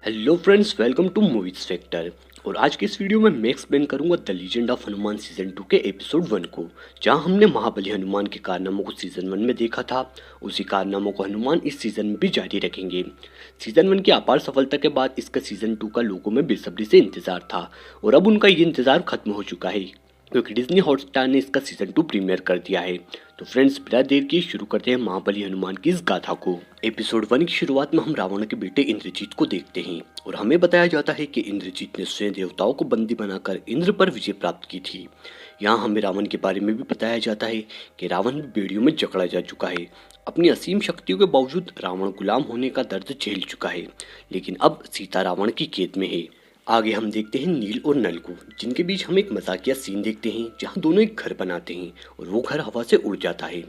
Hello friends, welcome to movies factor. और आज के इस वीडियो में मैं एक्सप्लेन करूंगा the legend of Hanuman season 2 के एपिसोड 1 को, जहां हमने महाबली हनुमान के कारनामों को सीजन 1 में देखा था। उसी कारनामों को हनुमान इस सीजन में भी जारी रखेंगे। सीजन 1 की अपार सफलता के बाद इसका सीजन 2 का लोगों में बेसब्री से इंतजार था, और अब उनका ये इंतजार खत्म हो चुका है, क्योंकि डिज्नी हॉटस्टार ने इसका सीजन 2 प्रीमियर कर दिया है। तो फ्रेंड्स, बिना देर किए शुरू करते हैं महाबली हनुमान की इस गाथा को। एपिसोड 1 की शुरुआत में हम रावण के बेटे इंद्रजीत को देखते हैं, और हमें बताया जाता है कि इंद्रजीत ने स्वयं देवताओं को बंदी बनाकर इंद्र पर विजय प्राप्त की थी। यहाँ हमें रावण के बारे में भी बताया जाता है कि रावण बेड़ियों में जकड़ा जा चुका है। अपनी असीम शक्तियों के बावजूद रावण गुलाम होने का दर्द झेल चुका है, लेकिन अब सीता रावण की कैद में है। आगे हम देखते हैं नील और नल को, जिनके बीच हम एक मजाकिया सीन देखते हैं, जहां दोनों एक घर बनाते हैं और वो घर हवा से उड़ जाता है।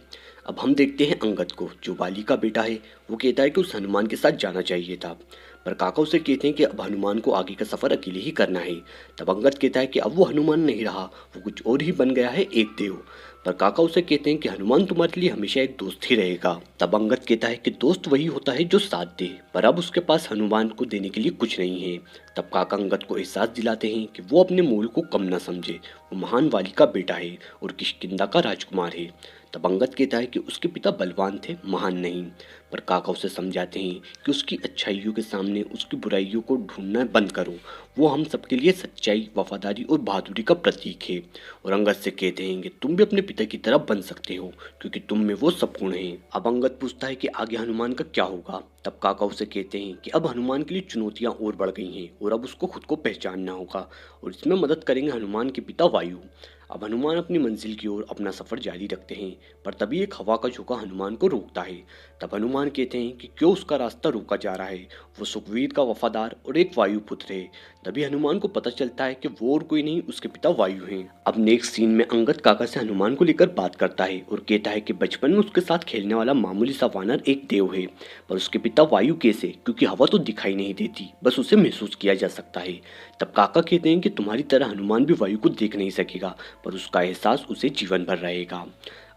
अब हम देखते हैं अंगद को, जो बाली का बेटा है। वो कहता है कि उस हनुमान के साथ जाना चाहिए था, पर काका उसे कहते हैं कि अब हनुमान को आगे का सफर अकेले ही करना है। तब अंगद कहता है कि अब वो हनुमान नहीं रहा, वो कुछ और ही बन गया है, एक देव। पर काका उसे कहते हैं कि हनुमान तुम्हारे लिए हमेशा एक दोस्त ही रहेगा। तब अंगद कहता है कि दोस्त वही होता है जो साथ दे, पर अब उसके पास हनुमान को देने के लिए कुछ नहीं है। तब काका अंगद को एहसास दिलाते हैं कि वो अपने मूल को कम न समझे, वो महान वाली का बेटा है और किष्किंधा का राजकुमार है। तब अंगद कहता है कि उसके पिता बलवान थे, महान नहीं। पर काका उसे समझाते हैं कि उसकी अच्छाइयों के सामने उसकी बुराइयों को ढूंढना बंद करो, वो हम सबके लिए सच्चाई, वफादारी और बहादुरी का प्रतीक है। और अंगद से कहते हैं कि तुम भी अपने पिता की तरह बन सकते हो, क्योंकि तुम में वो सब गुण हैं। अब अंगद पूछता है कि आगे हनुमान का क्या होगा। तब काका उसे कहते हैं कि अब हनुमान के लिए चुनौतियां और बढ़ गई हैं, और अब उसको खुद को पहचानना होगा, और इसमें मदद करेंगे हनुमान के पिता वायु। अब हनुमान अपनी मंजिल की ओर अपना सफर जारी रखते हैं, पर तभी एक हवा का झोंका हनुमान को रोकता है। तब हनुमान कहते हैं कि क्यों उसका रास्ता रोका जा रहा है, वो सुग्रीव का वफादार और एक वायु पुत्र है। तभी हनुमान को पता चलता है कि वो और कोई नहीं, उसके पिता वायु हैं। अब नेक्स्ट सीन में अंगद काका से हनुमान को लेकर बात करता है और कहता है कि बचपन में उसके साथ खेलने वाला मामूली सा वानर एक देव है, पर उसके पिता वायु कैसे, क्योंकि हवा तो दिखाई नहीं देती, बस उसे महसूस किया जा सकता है। तब काका कहते हैं कि तुम्हारी तरह हनुमान भी वायु को देख नहीं सकेगा, पर उसका एहसास उसे जीवन भर रहेगा।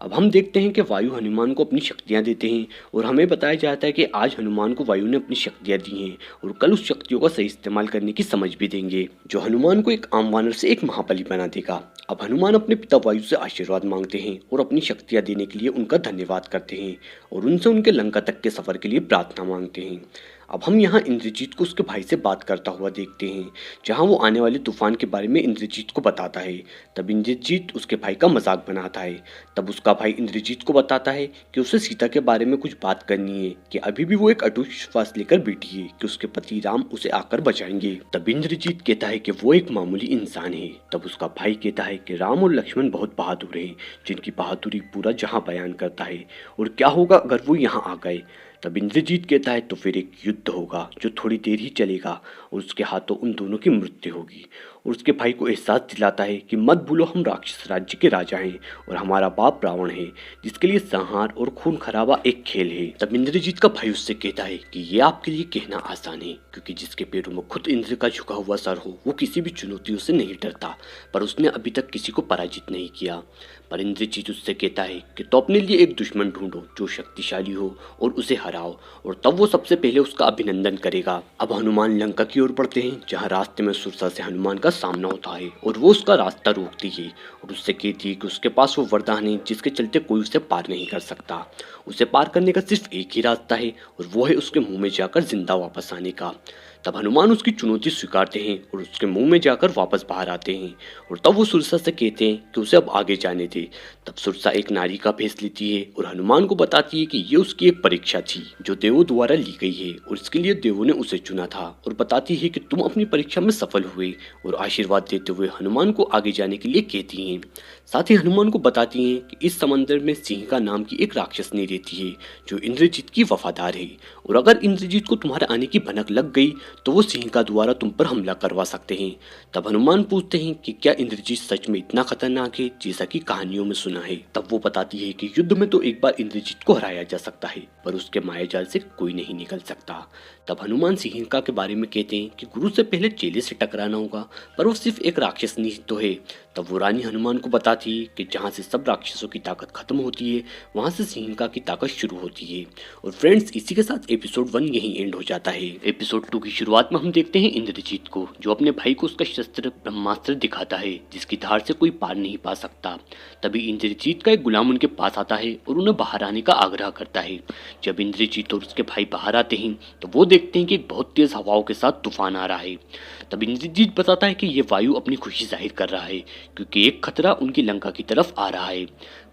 अब हम देखते हैं कि वायु हनुमान को अपनी शक्तियां देते हैं, और हमें बताया जाता है कि आज हनुमान को वायु ने अपनी शक्तियां दी हैं, और कल उस शक्तियों का सही इस्तेमाल करने की समझ भी देंगे, जो हनुमान को एक आम वानर से एक महाबली बना देगा। अब हनुमान अपने पिता वायु से आशीर्वाद मांगते हैं और अपनी शक्तियां देने के लिए उनका धन्यवाद करते हैं, और उनसे उनके लंका तक के सफर के लिए प्रार्थना मांगते हैं। अब हम यहाँ इंद्रजीत को उसके भाई से बात करता हुआ देखते हैं, जहाँ वो आने वाले तूफान के बारे में इंद्रजीत को बताता है। तब इंद्रजीत उसके भाई का मजाक बनाता है। तब उसका भाई इंद्रजीत को बताता है कि उसे सीता के बारे में कुछ बात करनी है, कि अभी भी वो एक अटूट विश्वास लेकर बैठी है कि उसके पति राम उसे आकर बचाएंगे। तब इंद्रजीत कहता है कि वो एक मामूली इंसान है। तब उसका भाई कहता है कि राम और लक्ष्मण बहुत बहादुर हैं, जिनकी बहादुरी पूरा जहां बयान करता है, और क्या होगा अगर वो यहाँ आ गए। तब इंद्रजीत कहता है तो फिर एक युद्ध होगा जो थोड़ी देर ही चलेगा, और उसके हाथों उन दोनों की मृत्यु होगी। और उसके भाई को एहसास दिलाता है कि मत भूलो, हम राक्षस राज्य के राजा हैं, और हमारा बाप रावण है, जिसके लिए संहार और खून खराबा एक खेल है। तब इंद्रजीत का भाई उससे कहता है कि ये आपके लिए कहना आसान है, क्योंकि जिसके पैरों में खुद इंद्र का झुका हुआ सर हो, वो किसी भी चुनौतियों से नहीं डरता, पर उसने अभी तक किसी को पराजित नहीं किया। पर इंद्रजीत उससे कहता है कि तो अपने लिए एक दुश्मन ढूंढो जो शक्तिशाली हो और उसे हराओ, और तब वो सबसे पहले उसका अभिनंदन करेगा। अब हनुमान लंका की ओर बढ़ते हैं, जहाँ रास्ते में सुरसा से हनुमान का सामना होता है, और वो उसका रास्ता रोकती है और उससे कहती है कि उसके पास वो वरदान है जिसके चलते कोई उसे पार नहीं कर सकता। उसे पार करने का सिर्फ एक ही रास्ता है, और वो है उसके मुंह में जाकर जिंदा वापस आने का। तब हनुमान उसकी चुनौती स्वीकारते हैं और उसके मुंह में जाकर वापस बाहर आते हैं, और तब वो सुरसा से कहते हैं कि उसे अब आगे जाने दे। तब सुरसा एक नारी का भेष लेती है और हनुमान को बताती है कि ये उसकी एक परीक्षा थी जो देवों द्वारा ली गई है, और इसके लिए देवों ने उसे चुना था, और बताती है कि तुम अपनी परीक्षा में सफल हुए, और आशीर्वाद देते हुए हनुमान को आगे जाने के लिए कहती हैं। साथ ही हनुमान को बताती हैं कि इस समंदर में सिंहिका नाम की एक राक्षसनी रहती है, जो इंद्रजीत की वफादार है, और अगर इंद्रजीत को तुम्हारे आने की भनक लग गई तो वो सिंहिका द्वारा तुम पर हमला करवा सकते हैं। तब हनुमान पूछते हैं कि क्या इंद्रजीत सच में इतना खतरनाक है जैसा कि कहानियों में सुना है। तब वो बताती है कि युद्ध में तो एक बार इंद्रजीत को हराया जा सकता है, पर उसके मायाजाल से कोई नहीं निकल सकता। तब हनुमान सिंहिका के बारे में कहते हैं कि गुरु से पहले चेले से टकराना होगा, पर वो सिर्फ एक राक्षसनी तो है। तब वो रानी हनुमान को बताती थी कि जहाँ से सब राक्षसों की ताकत खत्म होती है वहाँ से सिंहिका की ताकत शुरू होती है। और फ्रेंड्स, इसी के साथ एपिसोड 1 यहीं एंड हो जाता है। एपिसोड 2 की शुरुआत में हम देखते हैं इंद्रजीत को, जो अपने भाई को उसका शस्त्र ब्रह्मास्त्र दिखाता है जिसकी धार से कोई पार नहीं पा सकता। तभी इंद्रजीत का एक गुलाम उनके पास आता है और उन्हें बाहर आने का आग्रह करता है। जब इंद्रजीत और उसके भाई बाहर आते हैं तो वो देखते हैं कि एक बहुत तेज हवाओं के साथ तूफान आ रहा है। तब इंद्रजीत बताता है कि ये वायु अपनी खुशी जाहिर कर रहा है क्योंकि एक खतरा उनकी लंका की तरफ आ रहा है।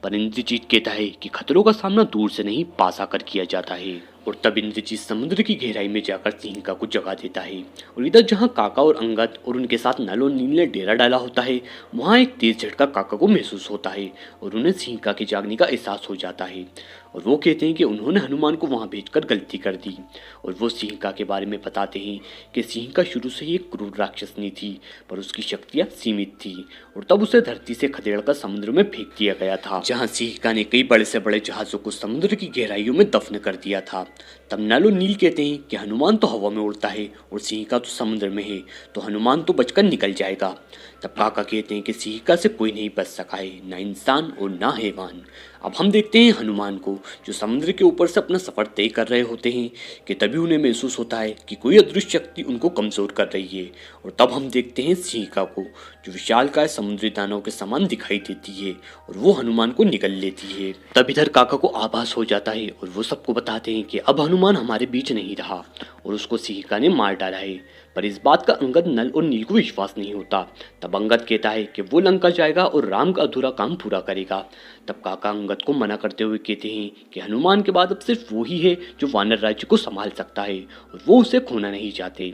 पर इंद्रजीत कहता है कि खतरों का सामना दूर से नहीं पास आकर किया जाता है। और तब इंद्रजीत समुद्र की गहराई में जाकर सिंहिका को जगा देता है। और इधर जहाँ काका और अंगद और उनके साथ नल और नील ने डेरा डाला होता है वहाँ एक तेज झटका काका को महसूस होता है और उन्हें सिंहिका के जागने का एहसास हो जाता है। और वो कहते हैं कि उन्होंने हनुमान को वहाँ भेजकर गलती कर दी। और वो सिंहिका के बारे में बताते हैं कि सिंहिका शुरू से ही एक क्रूर राक्षसनी थी, पर उसकी शक्तियाँ सीमित थी। और तब उसे धरती से खदेड़कर समुद्र में फेंक दिया गया था, जहाँ सिंहिका ने कई बड़े से बड़े जहाजों को समुद्र की गहराइयों में दफन कर दिया था। तब नल और नील कहते हैं कि हनुमान तो हवा में उड़ता है और सिंहिका तो समुद्र में है, तो हनुमान तो बचकर निकल जाएगा। तब काका कहते हैं कि सिंहिका से कोई नहीं बच सका है, ना इंसान और ना हैवान। अब हम देखते हैं हनुमान को, जो समुद्र के ऊपर से अपना सफर तय कर रहे होते हैं कि तभी उन्हें महसूस होता है कि कोई अदृश्य शक्ति उनको कमजोर कर रही है। और तब हम देखते हैं सिंहिका को, जो विशालकाय समुद्री दानव के समान दिखाई देती है और वो हनुमान को निगल लेती है। तब इधर काका को आभास हो जाता है और वो सबको बताते हैं कि अब हनुमान हमारे बीच नहीं रहा और उसको सिंहिका ने मार डाला है। पर इस बात का अंगद, नल और नील को विश्वास नहीं होता। तब अंगद कहता है कि वो लंका जाएगा और राम का अधूरा काम पूरा करेगा। तब काका अंगद को मना करते हुए कहते हैं कि हनुमान के बाद अब सिर्फ वो ही है जो वानर राज्य को संभाल सकता है और वो उसे खोना नहीं चाहते।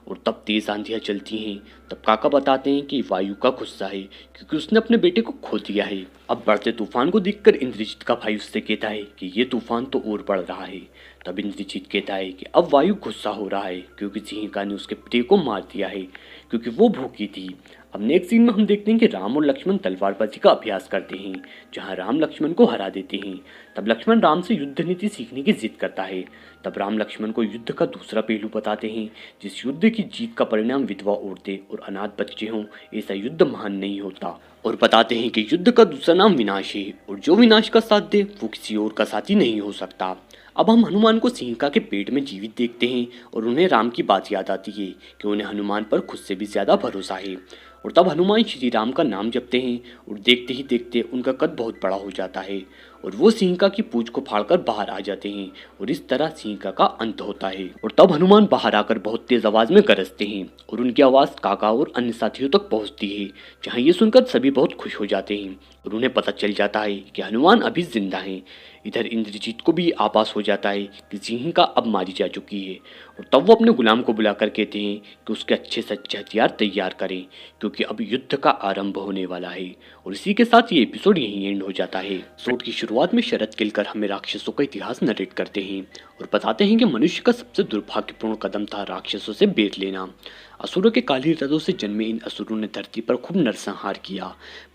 और तब तेज आंधियां चलती हैं। तब काका बताते हैं कि वायु का गुस्सा है क्योंकि उसने अपने बेटे को खो दिया है। अब बढ़ते तूफान को देखकर इंद्रजीत का भाई उससे कहता है कि ये तूफान तो और बढ़ रहा है। तब इंद्रजीत कहता है कि अब वायु गुस्सा हो रहा है क्योंकि सिंहिका ने उसके बेटे को मार दिया है क्योंकि वो भूखी थी। अब नेक्स्ट सीन में हम देखते हैं कि राम और लक्ष्मण तलवारबाजी का अभ्यास करते हैं, जहां राम लक्ष्मण को हरा देते हैं। तब लक्ष्मण राम से युद्ध नीति सीखने की जिद करता है। तब राम लक्ष्मण को युद्ध का दूसरा पहलू बताते हैं, जिस युद्ध की जीत का परिणाम विधवा औरतें और अनाथ बच्चे हों, ऐसा युद्ध महान नहीं होता। और बताते हैं कि युद्ध का दूसरा नाम विनाश है और जो विनाश का साथ दे वो किसी और का साथी नहीं हो सकता। अब हम हनुमान को सिंहिका के पेट में जीवित देखते हैं और उन्हें राम की बात याद आती है कि उन्हें हनुमान पर खुद से भी ज्यादा भरोसा है। और तब हनुमान श्री राम का नाम जपते हैं और देखते ही देखते उनका कद बहुत बड़ा हो जाता है और वो सिंहिका की पूंछ को फाड़कर बाहर आ जाते हैं और इस तरह सिंहिका का अंत होता है। और तब हनुमान बाहर आकर बहुत तेज आवाज में गरजते हैं और उनकी आवाज काका और अन्य साथियों तक पहुंचती है, जहां ये सुनकर सभी बहुत खुश हो जाते हैं और उन्हें पता चल जाता है कि हनुमान अभी जिंदा हैं। इधर इंद्रजीत को भी आभास हो जाता है कि सिंहिका अब मारी जा चुकी है और तब वो अपने गुलाम को बुलाकर कहते हैं कि उसके अच्छे से अच्छे हथियार तैयार करें क्योंकि अब युद्ध का आरंभ होने वाला है। और इसी के साथ ये एपिसोड यहीं एंड हो जाता है। एपिसोड की शुरुआत में शरद केलकर हमें राक्षसों का इतिहास नरेट करते हैं और बताते हैं कि मनुष्य का सबसे दुर्भाग्यपूर्ण कदम था राक्षसों से बैर लेना। असुरों के काली हृदयों से जन्मे इन असुरों ने धरती पर खूब नरसंहार किया,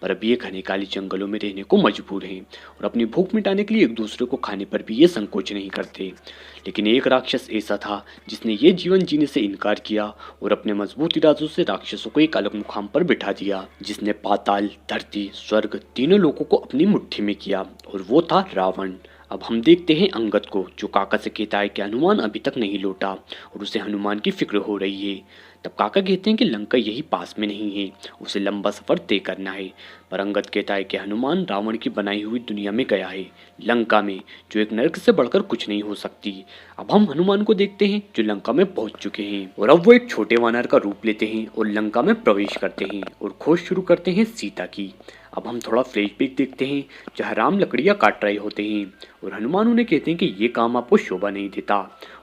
पर अब ये घने काले जंगलों में रहने को मजबूर हैं और अपनी भूख मिटाने के लिए एक दूसरे को खाने पर भी ये संकोच नहीं करते। लेकिन एक राक्षस ऐसा था जिसने ये जीवन जीने से इनकार किया और अपने मजबूत इरादों से राक्षसों को एक अलग मुकाम पर बिठा दिया, जिसने पाताल, धरती, स्वर्ग तीनों लोगों को अपनी मुट्ठी में किया, और वो था रावण। अब हम देखते हैं अंगद को, जो काका से कहता है कि हनुमान अभी तक नहीं लौटा और उसे हनुमान की फिक्र हो रही है। तब काका कहते हैं कि लंका यही पास में नहीं है, उसे लंबा सफर तय करना है। पर अंगद कहता है कि हनुमान रावण की बनाई हुई दुनिया में गया है, लंका में, जो एक नरक से बढ़कर कुछ नहीं हो सकती। अब हम हनुमान को देखते हैं जो लंका में पहुंच चुके हैं और अब वो एक छोटे वानर का रूप लेते हैं और लंका में प्रवेश करते हैं और खोज शुरू करते हैं सीता की। अब हम थोड़ा फ्लैशबैक देखते हैं जहाँ राम लकड़ियाँ काट रहे होते हैं और हनुमान उन्हें कहते हैं कि ये काम आपको शोभा नहीं देता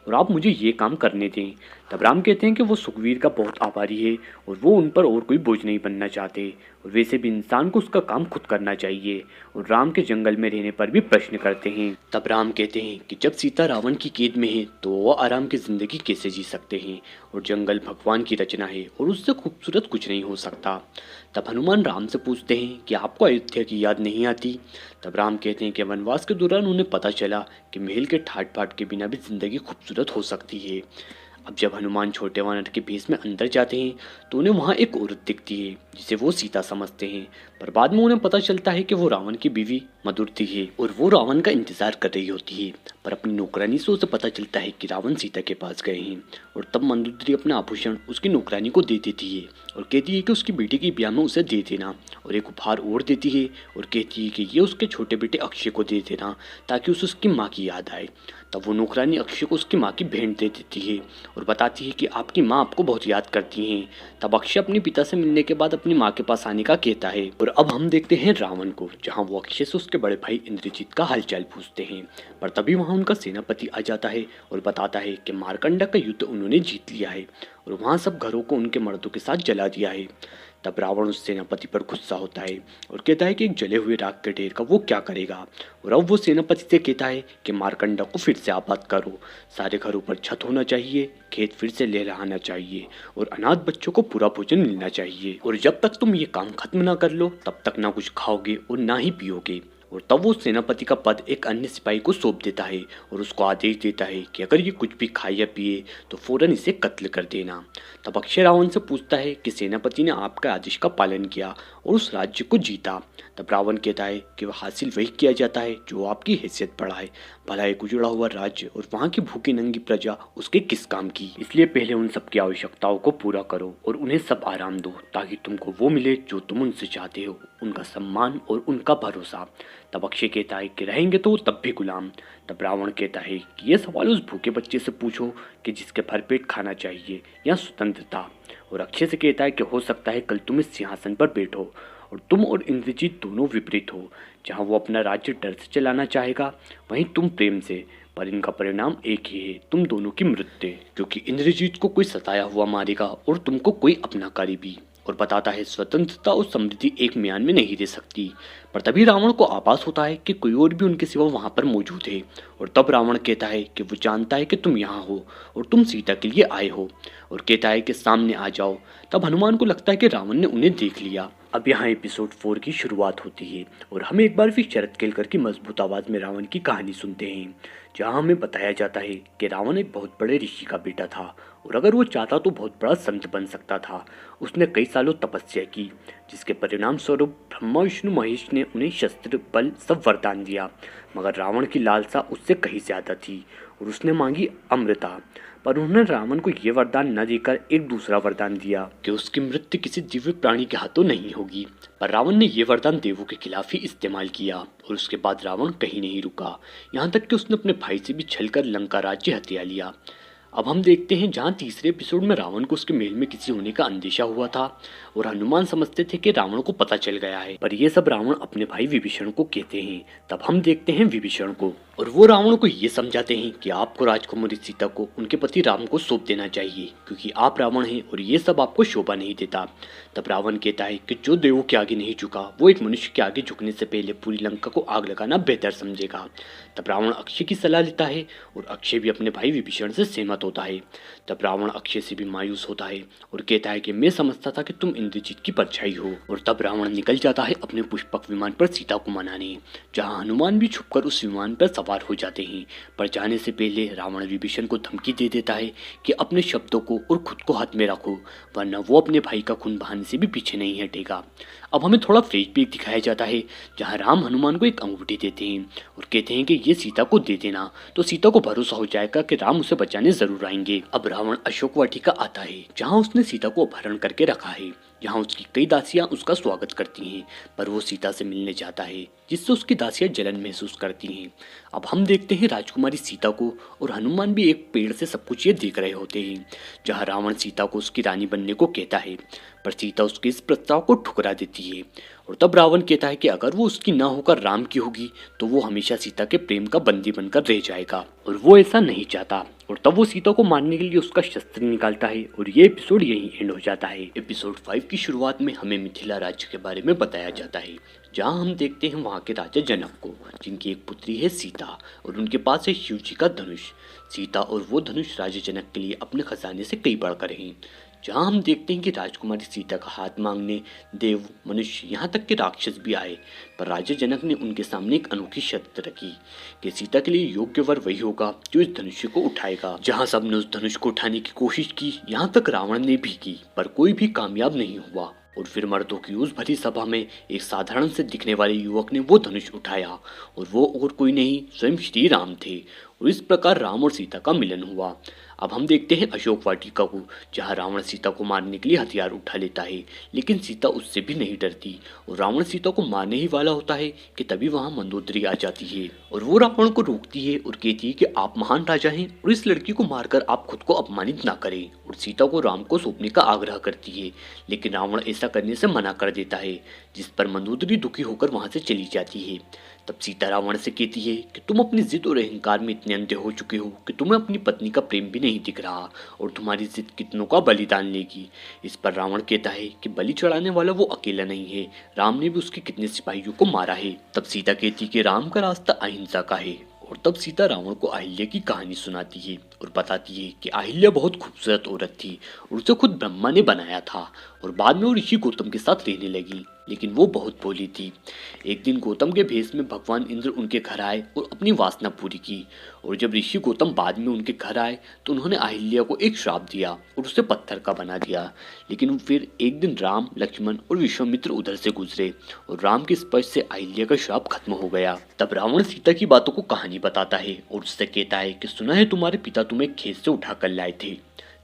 और आप मुझे ये काम करने दें। तब राम कहते हैं कि वो सुग्रीव का बहुत आभारी है और वो उन पर और कोई बोझ नहीं बनना चाहते और वैसे भी इंसान को उसका काम खुद करना चाहिए, और राम के जंगल में रहने पर भी प्रश्न करते हैं। तब राम कहते हैं कि जब सीता रावण की कैद में है तो वो आराम की जिंदगी कैसे जी सकते हैं, और जंगल भगवान की रचना है और उससे खूबसूरत कुछ नहीं हो सकता। तब हनुमान राम से पूछते हैं कि आपको अयोध्या की याद नहीं आती। तब राम कहते हैं कि वनवास के दौरान उन्हें पता चला कि महल के ठाट बाट के बिना भी जिंदगी खूबसूरत हो सकती है। अब जब हनुमान छोटे वानर के भेष में अंदर जाते हैं तो उन्हें वहाँ एक औरत दिखती है जिसे वो सीता समझते हैं, पर बाद में उन्हें पता चलता है कि वो रावण की बीवी मधुरती है और वो रावण का इंतजार कर रही होती है। पर अपनी नौकरानी से उसे पता चलता है कि रावण सीता के पास गए हैं और तब मंदोदरी अपना आभूषण उसकी नौकरानी को दे देती है और कहती है कि उसकी बेटी की ब्याह में उसे दे देना, और एक उपहार और देती है और कहती है कि ये उसके छोटे बेटे अक्षय को दे देना ताकि उसे उसकी माँ की याद आए। तब वो नौकरानी अक्षय को उसकी माँ की भेंट दे देती है और बताती है कि आपकी माँ आपको बहुत याद करती हैं। तब अक्षय अपने पिता से मिलने के बाद अपनी माँ के पास आने का कहता है और अब हम देखते हैं रावण को, जहाँ वो अक्षय से उसके बड़े भाई इंद्रजीत का हालचाल पूछते हैं। पर तभी वहाँ उनका सेनापति आ जाता है और बताता है कि मारकंडा का युद्ध उन्होंने जीत लिया है और वहाँ सब घरों को उनके मर्दों के साथ जला दिया है। तब रावण उस सेनापति पर गुस्सा होता है और कहता है कि एक जले हुए राख के ढेर का वो क्या करेगा, और अब वो सेनापति से कहता है कि मारकंडा को फिर से आबाद करो, सारे घरों पर छत होना चाहिए, खेत फिर से लहलहाना चाहिए और अनाथ बच्चों को पूरा भोजन मिलना चाहिए, और जब तक तुम ये काम खत्म ना कर लो तब तक ना कुछ खाओगे और ना ही पियोगे। और तब वो सेनापति का पद एक अन्य सिपाही को सौंप देता है और उसको आदेश देता है कि अगर ये कुछ भी खाए या पिए तो फौरन इसे कत्ल कर देना। तब अक्षय रावण से पूछता है कि सेनापति ने आपका आदेश का पालन किया और उस राज्य को जीता। तब रावण कहता है कि वह हासिल वही किया जाता है जो आपकी हैसियत बढ़ाए, भला एक उजड़ा हुआ राज्य और वहाँ की भूखी नंगी प्रजा उसके किस काम की। इसलिए पहले उन सबकी आवश्यकताओं को पूरा करो और उन्हें सब आराम दो ताकि तुमको वो मिले जो तुम उनसे चाहते हो, उनका सम्मान और उनका भरोसा। तब अक्षय कहता है कि रहेंगे तो तब भी गुलाम। तब रावण कहता है कि ये सवाल उस भूखे बच्चे से पूछो कि जिसके भरपेट खाना चाहिए या स्वतंत्रता। और अक्षय से कहता है कि हो सकता है कल तुम इस सिंहासन पर बैठो और तुम और इंद्रजीत दोनों विपरीत हो, जहाँ वो अपना राज्य डर से चलाना चाहेगा वहीं तुम प्रेम से, पर इनका परिणाम एक ही है, तुम दोनों की मृत्यु, क्योंकि इंद्रजीत को कोई सताया हुआ मारेगा और तुमको कोई अपना करीबी। और बताता है स्वतंत्रता और समृद्धि एक म्यान में नहीं रह सकती। पर तभी रावण को आभास होता है कि कोई और भी उनके सिवा वहां पर मौजूद है, और तब रावण कहता है कि वो जानता है कि तुम यहाँ हो और तुम सीता के लिए आए हो, और कहता है कि सामने आ जाओ। तब हनुमान को लगता है कि रावण ने उन्हें देख लिया। अब यहाँ एपिसोड 4 की शुरुआत होती है और हम एक बार फिर शरद केलकर की मजबूत आवाज़ में रावण की कहानी सुनते हैं, जहाँ हमें बताया जाता है कि रावण एक बहुत बड़े ऋषि का बेटा था और अगर वो चाहता तो बहुत बड़ा संत बन सकता था। उसने कई सालों तपस्या की जिसके परिणाम स्वरूप ब्रह्मा विष्णु महेश ने उन्हें शस्त्र बल सब वरदान दिया, मगर रावण की लालसा उससे कहीं ज्यादा थी और उसने मांगी अमृता। पर उन्होंने रावण को यह वरदान न देकर एक दूसरा वरदान दिया कि उसकी मृत्यु किसी दिव्य प्राणी के हाथों नहीं होगी। पर रावण ने यह वरदान देवों के खिलाफ ही इस्तेमाल किया और उसके बाद रावण कहीं नहीं रुका, यहाँ तक कि उसने अपने भाई से भी छलकर लंका राज्य हथिया लिया। अब हम देखते हैं जहाँ तीसरे एपिसोड में रावण को उसके महल में किसी होने का अंदेशा हुआ था और हनुमान समझते थे कि रावण को पता चल गया है, पर यह सब रावण अपने भाई विभीषण को कहते हैं। तब हम देखते हैं विभीषण को और वो रावण को ये समझाते हैं कि आपको राजकुमारी सीता को उनके पति राम को सौंप देना चाहिए क्योंकि आप रावण हैं और ये सब आपको शोभा नहीं देता। तब रावण कहता है कि जो देवों के आगे नहीं झुका वो एक मनुष्य के आगे झुकने से पहले पूरी लंका को आग लगाना बेहतर समझेगा। तब रावण अक्षय की सलाह लेता है और अक्षय भी अपने भाई विभीषण से सहमत होता है। तब रावण अक्षय से भी मायूस होता है और कहता है कि मैं समझता था कि तुम इंद्रजीत की परछाई हो। और तब रावण निकल जाता है अपने पुष्पक विमान पर सीता को मनाने, जहां हनुमान भी छुपकर उस विमान पर सवार हो जाते हैं। पर जाने से पहले रावण विभीषण को धमकी दे देता है कि अपने शब्दों को और खुद को हाथ में रखो, वरना वो अपने भाई का खून बहाने से भी पीछे नहीं हटेगा। अब हमें थोड़ा फ्लैशबैक दिखाया जाता है जहाँ राम हनुमान को एक अंगूठी देते हैं और कहते हैं कि ये सीता को दे देना, तो सीता को भरोसा हो जाएगा कि राम उसे बचाने जरूर आएंगे। अब रावण अशोक वाटिका आता है जहाँ उसने सीता को अपहरण करके रखा है, जहाँ उसकी कई दासियां उसका स्वागत करती हैं, पर वो सीता से मिलने जाता है जिससे उसकी दासियां जलन महसूस करती हैं। अब हम देखते हैं राजकुमारी सीता को और हनुमान भी एक पेड़ से सब कुछ ये देख रहे होते हैं, जहाँ रावण सीता को उसकी रानी बनने को कहता है, पर सीता उसके इस प्रस्ताव को ठुकरा देती है। और तब रावण कहता है कि अगर वो उसकी ना होकर राम की होगी तो वो हमेशा सीता के प्रेम का बंदी बनकर रह जाएगा और वो ऐसा नहीं चाहता। और तब वो सीता को मारने के लिए उसका शस्त्र निकालता है और ये एपिसोड यहीं एंड हो जाता है। एपिसोड 5 की शुरुआत में हमें मिथिला राज्य के बारे में बताया जाता है, जहाँ हम देखते हैं वहाँ के राजा जनक को, जिनकी एक पुत्री है सीता और उनके पास है शिव जी का धनुष। सीता और वो धनुष राजा जनक के लिए अपने खजाने से कई बढ़कर हैं। जहां हम देखते हैं कि राजकुमारी सीता का हाथ मांगने देव, मनुष्य, यहाँ तक कि राक्षस भी आए, पर राजा जनक ने उनके सामने एक अनोखी शर्त रखी कि सीता के लिए योग्य वर वही होगा जो इस धनुष को उठाएगा। जहाँ सबने उस धनुष को उठाने की कोशिश की, यहाँ तक रावण ने भी की, पर कोई भी कामयाब नहीं हुआ। और फिर मर्दों की उस भरी सभा में एक साधारण से दिखने वाले युवक ने वो धनुष उठाया, और वो और कोई नहीं, स्वयं श्री राम थे। और इस प्रकार राम और सीता का मिलन हुआ। अब हम देखते हैं अशोक वाटिका को, जहाँ रावण सीता को मारने के लिए हथियार उठा लेता है, लेकिन सीता उससे भी नहीं डरती और रावण सीता को मारने ही वाला होता है कि तभी वहाँ मंदोदरी आ जाती है और वो रावण को रोकती है और कहती है कि आप महान राजा हैं और इस लड़की को मारकर आप खुद को अपमानित ना करें, और सीता को राम को सौंपने का आग्रह करती है, लेकिन रावण ऐसा करने से मना कर देता है, जिस पर मंदोदरी दुखी होकर वहाँ से चली जाती है। तब सीता रावण से कहती है कि तुम अपनी जिद और अहंकार में इतने अंधे हो चुके हो कि तुम्हें अपनी पत्नी का प्रेम भी नहीं दिख रहा और तुम्हारी जिद कितनों का बलिदान लेगी। इस पर रावण कहता है कि बलि चढ़ाने वाला वो अकेला नहीं है, राम ने भी उसके कितने सिपाहियों को मारा है। तब सीता कहती कि राम का रास्ता अहिंसा का है, और तब सीता रावण को अहिल्या की कहानी सुनाती है और बताती है कि अहिल्या बहुत खूबसूरत औरत थी और उसे खुद ब्रह्मा ने बनाया था और बाद में वो ऋषि गौतम के साथ रहने लगी, लेकिन वो बहुत भोली थी। एक दिन गौतम के भेष में भगवान इंद्र उनके घर आए और अपनी वासना पूरी की, और जब ऋषि गौतम बाद में उनके घर आए तो उन्होंने अहिल्या को एक श्राप दिया और उसे पत्थर का बना दिया। लेकिन फिर एक दिन राम, लक्ष्मण और विश्वामित्र उधर से गुजरे और राम के स्पर्श से अहिल्या का श्राप खत्म हो गया। तब रावण सीता की बातों को कहानी बताता है और उससे कहता है कि सुना है तुम्हारे पिता तुम्हें खेत से उठा कर लाए थे।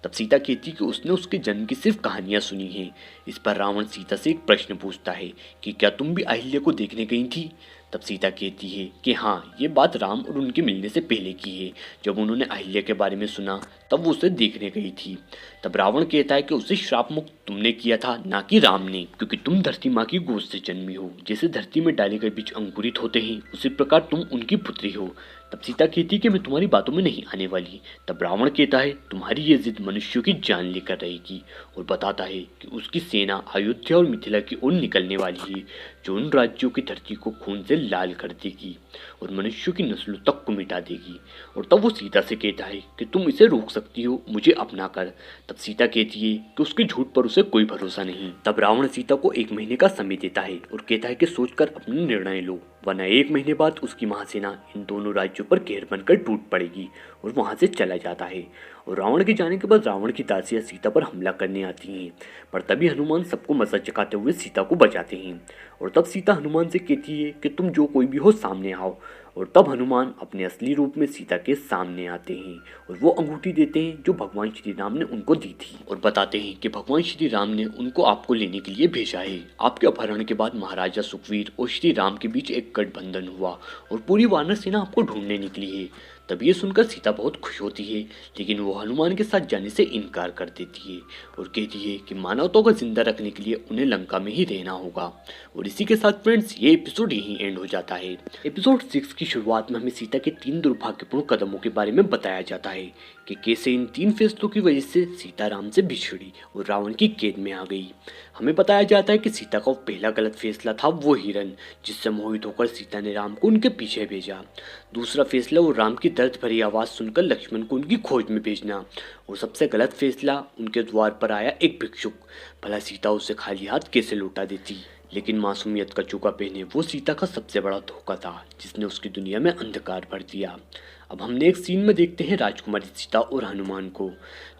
तब सीता कहती कि उसने उसके जन्म की सिर्फ कहानियां सुनी हैं। इस पर रावण सीता से एक प्रश्न पूछता है कि क्या तुम भी अहिल्या को देखने गई थी। तब सीता कहती है कि हाँ, ये बात राम और उनके मिलने से पहले की है। जब उन्होंने अहिल्या के बारे में सुना तब वो उसे देखने गई थी। तब रावण कहता है कि उसे श्राप मुक्त तुमने किया था, ना कि राम ने, क्योंकि तुम धरती माँ की गोद से जन्मी हो। जैसे धरती में डाले गए बीज अंकुरित होते हैं, उसी प्रकार तुम उनकी पुत्री हो। तब सीता कहती कि मैं तुम्हारी बातों में नहीं आने वाली। तब रावण कहता है तुम्हारी ये जिद मनुष्यों की जान लेकर रहेगी, और बताता है कि उसकी सेना अयोध्या और मिथिला की ओर निकलने वाली है, जो उन राज्यों की धरती को खून से लाल कर देगी और मनुष्यों की नस्लों तक को मिटा देगी। और तब वो सीता से कहता है कि तुम इसे रोक सकती हो, मुझे अपना कर। तब सीता कहती है कि उसके झूठ पर उसे कोई भरोसा नहीं। तब रावण सीता को 1 महीने का समय देता है और कहता है कि सोचकर अपना निर्णय लो, वरना 1 महीने बाद उसकी महासेना इन दोनों राज्यों पर घेर बनकर टूट पड़ेगी, और वहां से चला जाता है। और रावण के जाने के बाद रावण की दासियां सीता पर हमला करने आती हैं, पर तभी हनुमान सबको मजा चखाते हुए सीता को बचाते हैं। और तब सीता हनुमान से कहती है कि तुम जो कोई भी हो सामने आओ, और तब हनुमान अपने असली रूप में सीता के सामने आते हैं और वो अंगूठी देते हैं जो भगवान श्री राम ने उनको दी थी, और बताते हैं कि भगवान श्री राम ने उनको आपको लेने के लिए भेजा है। आपके अपहरण के बाद महाराजा सुग्रीव और श्री राम के बीच एक गठबंधन हुआ और पूरी वानर सेना आपको ढूंढने निकली है। तब ये सुनकर सीता बहुत खुश होती है, लेकिन वो हनुमान के साथ जाने से इनकार कर देती है और कहती है कि मानवता को जिंदा रखने के लिए उन्हें लंका में ही रहना होगा। और इसी के साथ फ्रेंड्स ये एपिसोड यहीं एंड हो जाता है। एपिसोड 6 की शुरुआत में हमें सीता के 3 दुर्भाग्यपूर्ण कदमों के बारे में बताया जाता है कि कैसे इन 3 फैसलों की वजह से सीता राम से बिछड़ी और रावण की कैद में आ गई। हमें बताया जाता है कि सीता का पहला गलत फैसला था वो हिरण, जिससे मोहित होकर सीता ने राम को उनके पीछे भेजा। दूसरा फैसला वो राम की दर्द भरी आवाज़ सुनकर लक्ष्मण को उनकी खोज में भेजना। और सबसे गलत फैसला उनके द्वार पर आया एक भिक्षुक, भला सीता उसे खाली हाथ कैसे लौटा देती। लेकिन मासूमियत का चोगा पहने वो सीता का सबसे बड़ा धोखा था, जिसने उसकी दुनिया में अंधकार भर दिया। अब हम नेक्स्ट सीन में देखते हैं राजकुमारी सीता और हनुमान को,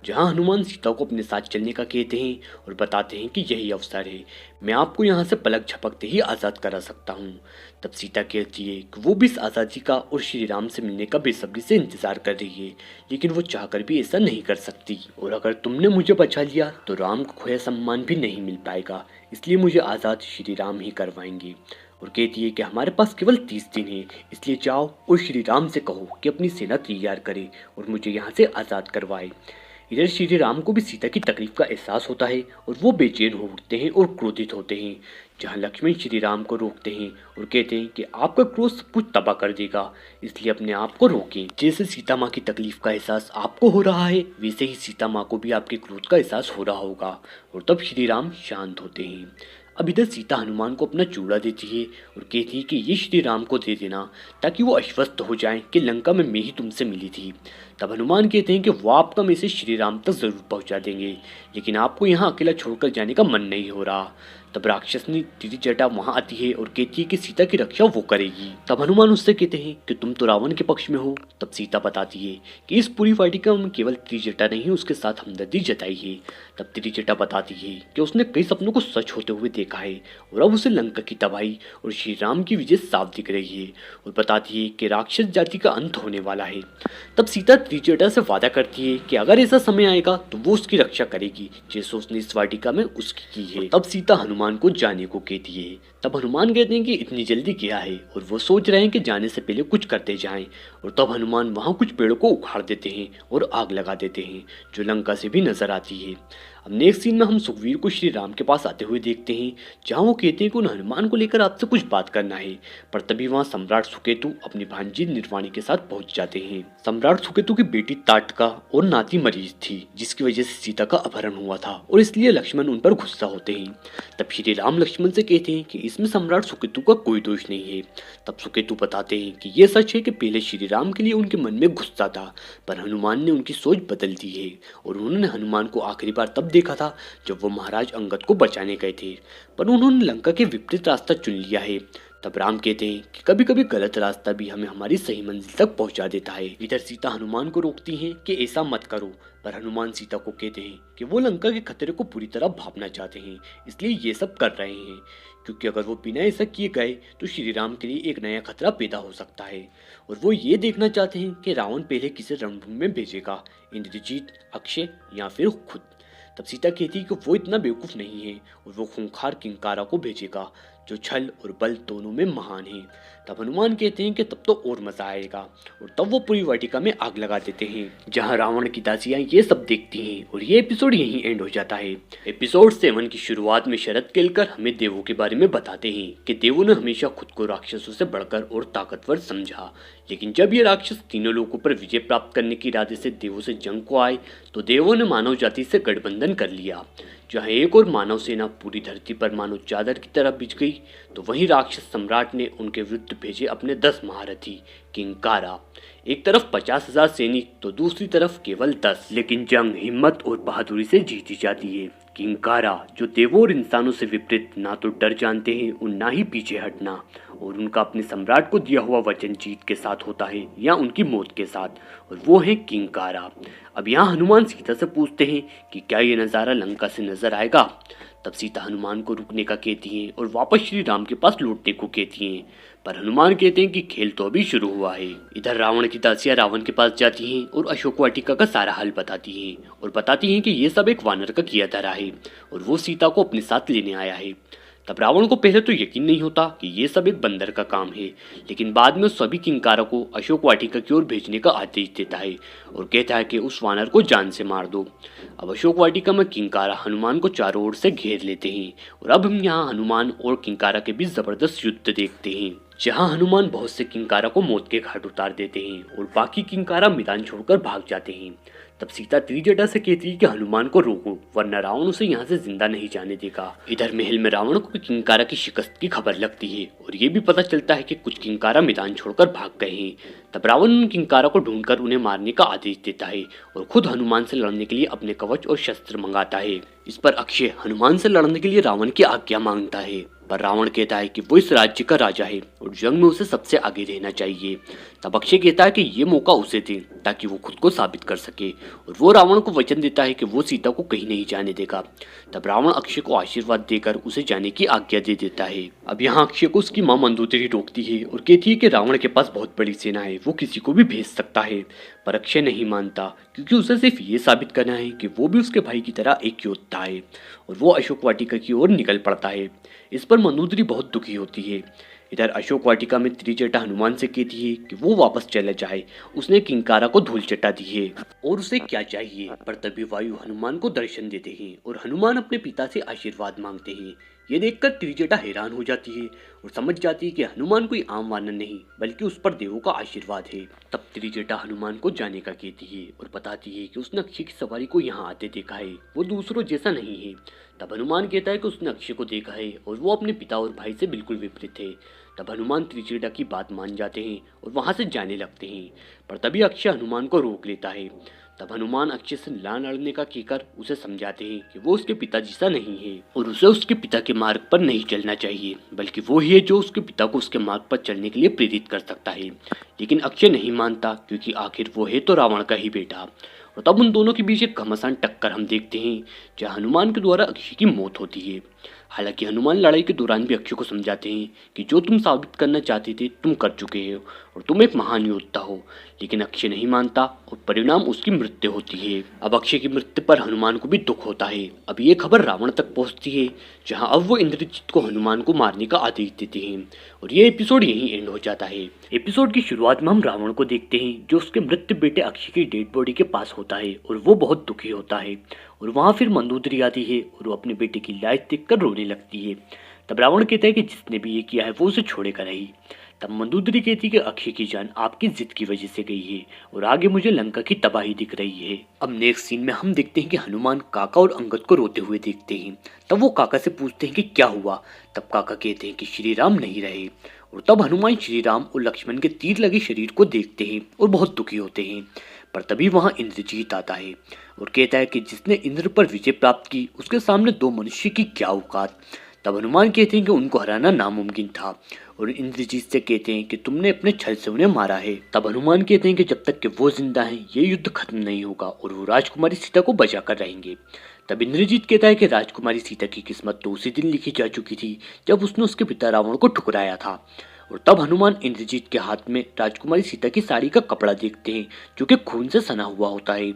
जहां हनुमान सीता को अपने साथ चलने का कहते हैं और बताते हैं कि यही अवसर है, मैं आपको यहाँ से पलक झपकते ही आज़ाद करा सकता हूँ। तब सीता कहती है कि वो भी इस आज़ादी का और श्री राम से मिलने का बेसब्री से इंतजार कर रही है, लेकिन वो चाहकर भी ऐसा नहीं कर सकती, और अगर तुमने मुझे बचा लिया तो राम को खोया सम्मान भी नहीं मिल पाएगा, इसलिए मुझे आज़ाद श्री राम ही करवाएंगे। और कहती है कि हमारे पास केवल 30 दिन है, इसलिए जाओ और श्री राम से कहो कि अपनी सेना तैयार करे और मुझे यहाँ से आज़ाद करवाए। इधर श्री राम को भी सीता की तकलीफ का एहसास होता है और वो बेचैन हो उठते हैं और क्रोधित होते हैं, जहाँ लक्ष्मण श्री राम को रोकते हैं और कहते हैं कि आपका क्रोध सब कुछ तबाह कर देगा, इसलिए अपने आप को रोकें। जैसे सीता माँ की तकलीफ का एहसास आपको हो रहा है, वैसे ही सीता माँ को भी आपके क्रोध का एहसास हो रहा होगा। और तब श्री राम शांत होते हैं। अब इधर सीता हनुमान को अपना चूड़ा देती है और कहती है कि ये श्री राम को दे देना, ताकि वो आश्वस्त हो जाएं कि लंका में मैं ही तुमसे मिली थी। तब हनुमान कहते हैं कि वो आपका मैसेज श्री राम तक जरूर पहुंचा देंगे, लेकिन आपको यहाँ अकेला छोड़कर जाने का मन नहीं हो रहा। तब राक्षसनी त्रिजटा वहां आती है और कहती है कि सीता की रक्षा वो करेगी। तब हनुमान उससे कहते हैं कि तुम तो रावण के पक्ष में हो। तब सीता बताती है कि इस पूरी वाटिका में केवल त्रिजटा नहीं उसके साथ हमदर्दी जताई है। तब त्रिजटा बताती है कि उसने कई सपनों को सच होते हुए देखा है और अब उसे लंका की तबाही और श्री राम की विजय साफ दिख रही है, और बताती है कि राक्षस जाति का अंत होने वाला है। तब सीता त्रिजटा से वादा करती है कि अगर ऐसा समय आएगा तो वो उसकी रक्षा करेगी जैसे उसने इस वाटिका में उसकी की है। तब सीता हनुमान को जाने को कहती है। तब हनुमान कहते हैं कि इतनी जल्दी क्या है, और वो सोच रहे हैं कि जाने से पहले कुछ करते जाएं। और तब हनुमान वहां कुछ पेड़ों को उखाड़ देते हैं और आग लगा देते हैं जो लंका से भी नजर आती है। अब नेक्स्ट सीन में हम सुग्रीव को श्री राम के पास आते हुए देखते हैं, जहां वो कहते हैं कि उन हनुमान को लेकर आपसे कुछ बात करना है। पर तभी वहां सम्राट सुकेतु अपनी भांजी निर्वाणी के साथ पहुंच जाते हैं। सम्राट सुकेतु की बेटी ताटका और नाती मरीज थी, जिसकी वजह से सीता का अपहरण हुआ था, और इसलिए लक्ष्मण उन पर गुस्सा होते हैं। तब श्री राम लक्ष्मण से कहते हैं कि इसमें सम्राट सुकेतु का कोई दोष नहीं है। तब सुकेतु बताते हैं कि ये सच है कि पहले श्री राम के लिए उनके मन में गुस्सा था, पर हनुमान ने उनकी सोच बदल दी है, और उन्होंने हनुमान को आखिरी बार तब देखा था जब वो महाराज अंगद को बचाने गए थे, पर उन्होंने लंका के विपरीत रास्ता चुन लिया है। तब राम कहते हैं कि कभी कभी गलत रास्ता भी हमें हमारी सही मंजिल तक पहुंचा देता है। इधर सीता हनुमान को रोकती हैं कि ऐसा मत करो, पर हनुमान सीता को कहते हैं कि वो लंका के खतरे को पूरी तरह भापना चाहते हैं, इसलिए ये सब कर रहे हैं, क्योंकि अगर वो बिना ऐसा किए गए तो श्री राम के लिए एक नया खतरा पैदा हो सकता है, और वो ये देखना चाहते हैं कि रावण पहले किसे रणभूमि में भेजेगा, इंद्रजीत, अक्षय या फिर खुद। तब सीता कहती है कि वो इतना बेवकूफ नहीं है और वो खूंखार किंकारा को भेजेगा जो छल और बल दोनों में महान है। तब हनुमान कहते हैं कि तब तो और मजा आएगा, और तब वो पूरी वाटिका में आग लगा देते हैं, जहां रावण की दासियां ये सब देखती हैं, और ये एपिसोड यहीं एंड हो जाता है। एपिसोड 7 की शुरुआत में शरद केलकर हमें देवों के बारे में बताते हैं कि देवों ने हमेशा खुद को राक्षसों से बढ़कर और ताकतवर समझा, लेकिन जब ये राक्षस तीनों लोगों पर विजय प्राप्त करने के इरादे से देवों से जंग को आए तो देवों ने मानव जाति से गठबंधन कर लिया। जहां एक और मानव सेना पूरी धरती पर मानो चादर की तरह बिछ गई, तो वहीं राक्षस सम्राट ने उनके विरुद्ध भेजे अपने 10 महारथी किंकारा। एक तरफ 50,000 सैनिक तो दूसरी तरफ केवल 10, लेकिन जंग हिम्मत और बहादुरी से जीती जाती है। किंकारा जो देवों और इंसानों से विपरीत ना तो डर जानते हैं और ना ही पीछे हटना, और उनका अपने सम्राट को दिया हुआ वचन जीत के साथ होता है या उनकी मौत के साथ, और वो है किंकारा। अब यहाँ हनुमान सीता से पूछते हैं कि क्या ये नज़ारा लंका से नजर आएगा। तब सीता हनुमान को रुकने का कहती हैं और वापस श्री राम के पास लौटने को कहती हैं, पर हनुमान कहते हैं कि खेल तो अभी शुरू हुआ है। इधर रावण की दासियां रावण के पास जाती हैं और अशोक वाटिका का सारा हाल बताती हैं, और बताती हैं कि ये सब एक वानर का किया धरा है और वो सीता को अपने साथ लेने आया है। तब रावण को पहले तो यकीन नहीं होता कि ये सब एक बंदर का काम है, लेकिन बाद में सभी किंकारों को अशोक वाटिका की ओर भेजने का आदेश देता है और कहता है कि उस वानर को जान से मार दो। अब अशोक वाटिका में किंकारा हनुमान को चारों ओर से घेर लेते हैं, और अब हम यहाँ हनुमान और किंकारा के बीच जबरदस्त युद्ध देखते हैं, जहां हनुमान बहुत से किंकारा को मौत के घाट उतार देते हैं और बाकी किंकारा मैदान छोड़कर भाग जाते हैं। तब सीता त्रिजटा से कहती है कि हनुमान को रोको, वरना रावण उसे यहाँ से जिंदा नहीं जाने देगा। इधर महल में रावण को किंकारा की शिकस्त की खबर लगती है और ये भी पता चलता है कि कुछ किंकारा मैदान छोड़कर भाग गए हैं। तब रावण उन किंकारा को ढूंढकर उन्हें मारने का आदेश देता है और खुद हनुमान से लड़ने के लिए अपने कवच और शस्त्र मंगाता है। इस पर अक्षय हनुमान से लड़ने के लिए रावण की आज्ञा मांगता है, पर रावण कहता है कि वो इस राज्य का राजा है और जंग में उसे सबसे आगे रहना चाहिए। तब अक्षय कहता है कि ये मौका उसे दे ताकि वो खुद को साबित कर सके, और वो रावण को वचन देता है कि वो सीता को कहीं नहीं जाने देगा। तब रावण अक्षय को आशीर्वाद देकर उसे जाने की आज्ञा दे देता है। अब यहाँ अक्षय को उसकी माँ मंदोदरी रोकती है और कहती है कि रावण के पास बहुत बड़ी सेना है, वो किसी को भी भेज सकता है, पर अक्षय नहीं मानता क्योंकि उसे सिर्फ ये साबित करना है कि वो भी उसके भाई की तरह एक योद्धा है, और वो अशोक वाटिका की ओर निकल पड़ता है। इस पर मंदोदरी बहुत दुखी होती है। इधर अशोक वाटिका में त्रिजटा हनुमान से कहती है कि वो वापस चला जाए, उसने किंकारा को धूल चटा दी है और उसे क्या चाहिए। पर तभी वायु हनुमान को दर्शन देते हैं और हनुमान अपने पिता से आशीर्वाद मांगते हैं। ये देखकर त्रिजटा हैरान हो जाती है और समझ जाती है कि हनुमान कोई आम वानर नहीं बल्कि उस पर देवों का आशीर्वाद है। तब त्रिजटा हनुमान को जाने का कहती है और बताती है कि उसने अक्षय की सवारी को यहाँ आते देखा है, वो दूसरों जैसा नहीं है। तब हनुमान कहता है कि उसने अक्षय को देखा है और वो अपने पिता और भाई से बिल्कुल विपरीत है। तब हनुमान त्रिजटा की बात मान जाते हैं और वहां से जाने लगते हैं। पर तभी अक्षय हनुमान को रोक लेता है। तब हनुमान अक्षय से ना लड़ने का कहकर उसे समझाते हैं कि वो उसके पिता जैसा नहीं है और उसे उसके पिता के मार्ग पर नहीं चलना चाहिए, बल्कि वो ही है जो उसके पिता को उसके मार्ग पर चलने के लिए प्रेरित कर सकता है। लेकिन अक्षय नहीं मानता, क्योंकि आखिर वो है तो रावण का ही बेटा। और तब उन दोनों के बीच एक घमासान टक्कर हम देखते हैं, जहाँ हनुमान के द्वारा अक्षय की मौत होती है। हालांकि हनुमान लड़ाई के दौरान भी अक्षय को समझाते हैं कि जो तुम साबित करना चाहते थे तुम कर चुके हो और तुम एक महान योद्धा हो। लेकिन अक्षय नहीं मानता और परिणाम उसकी मृत्यु होती है। अब अक्षय की मृत्यु पर हनुमान को भी दुख होता है। अब ये खबर रावण तक पहुंचती है, जहां अब वो इंद्रजीत को हनुमान को मारने का आदेश देते हैं और ये एपिसोड यहीं एंड हो जाता है। एपिसोड की शुरुआत में हम रावण को देखते हैं, जो उसके मृत बेटे अक्षय की डेड बॉडी के पास होता है और वो बहुत दुखी होता है। और वहाँ फिर मंदोदरी आती है और वो अपने बेटे की लाश देखकर रोने लगती है। तब रावण कहता है कि जिसने भी ये किया है वो उसे छोड़ेगा नहीं। तब मंदोदरी कहती है कि अक्षय की जान आपकी जिद की वजह से गई है और आगे मुझे लंका की तबाही दिख रही है। अब नेक्स्ट सीन में हम देखते हैं कि हनुमान काका और अंगद को रोते हुए देखते हैं। तब वो काका से पूछते हैं कि क्या हुआ। तब काका कहते हैं कि श्री राम नहीं रहे। और तब हनुमान श्री राम और लक्ष्मण के तीर लगे शरीर को देखते हैं और बहुत दुखी होते हैं। पर तभी वहां इंद्रजीत आता है और कहता है कि जिसने इंद्र पर विजय प्राप्त की उसके सामने दो मनुष्य की क्या औकात। तब हनुमान कहते हैं कि उनको हराना नामुमकिन था और इंद्रजीत से कहते हैं कि तुमने अपने छल से उन्हें मारा है। तब हनुमान कहते हैं कि जब तक कि वो जिंदा हैं ये युद्ध खत्म नहीं होगा और वो राजकुमारी सीता को बचा कर रहेंगे। तब इंद्रजीत कहता है कि राजकुमारी सीता की किस्मत तो उसी दिन लिखी जा चुकी थी जब उसने उसके पिता रावण को ठुकराया था। और तब हनुमान इंद्रजीत के हाथ में राजकुमारी सीता की साड़ी का कपड़ा देखते हैं, जो कि खून से सना हुआ होता है।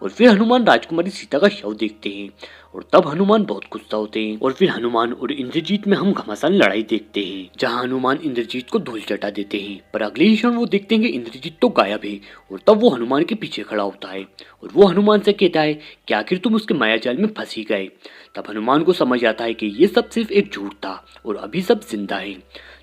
और फिर हनुमान राजकुमारी सीता का शव देखते हैं और तब हनुमान बहुत गुस्सा होते हैं। और फिर हनुमान और इंद्रजीत में हम घमासान लड़ाई देखते हैं, जहां हनुमान इंद्रजीत को धूल चटा देते हैं। पर अगले ही क्षण वो देखते हैं कि इंद्रजीत तो गायब है और तब वो हनुमान के पीछे खड़ा होता है और वो हनुमान से कहता है कि आखिर तुम उसके मायाजाल में फंस ही गए। तब हनुमान को समझ आता है कि ये सब सिर्फ एक झूठ था और अभी सब जिंदा है।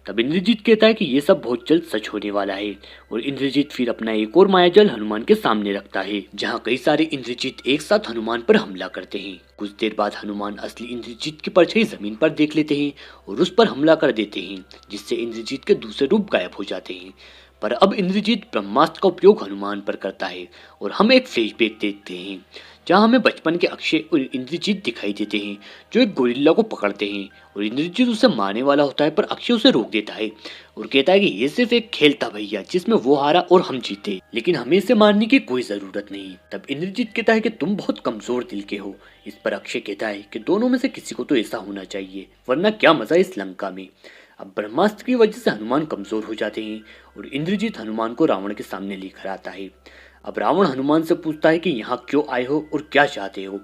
तब इंद्रजीत कहता है कि ये सब बहुत जल्द सच होने वाला है और इंद्रजीत फिर अपना एक और मायाजाल हनुमान के सामने रखता है, जहां कई सारे इंद्रजीत एक साथ हनुमान पर हमला करते हैं। कुछ देर बाद हनुमान असली इंद्रजीत की परछाई जमीन पर देख लेते हैं और उस पर हमला कर देते हैं, जिससे इंद्रजीत के दूसरे रूप गायब हो जाते हैं। पर अब इंद्रजीत ब्रह्मास्त्र का उपयोग हनुमान पर करता है और हम एक फ्लैशबैक देखते हैं, जहां हमें बचपन के अक्षय और इंद्रजीत दिखाई देते हैं, जो एक गोरिल्ला को पकड़ते हैं और इंद्रजीत उसे मारने वाला होता है, पर अक्षय उसे रोक देता है और कहता है कि ये सिर्फ एक खेल था भैया, जिसमें वो हारा और हम जीते, लेकिन हमें इसे मारने की कोई जरूरत नहीं। तब इंद्रजीत कहता है कि तुम बहुत कमजोर दिल के हो। इस पर अक्षय कहता है कि दोनों में से किसी को तो ऐसा होना चाहिए, वरना क्या मजा इस लंका में। अब ब्रह्मास्त्र की वजह से हनुमान कमजोर हो जाते हैं और इंद्रजीत हनुमान को रावण के सामने लेकर आता है। अब रावण हनुमान से पूछता है कि यहाँ क्यों आए हो और क्या चाहते हो।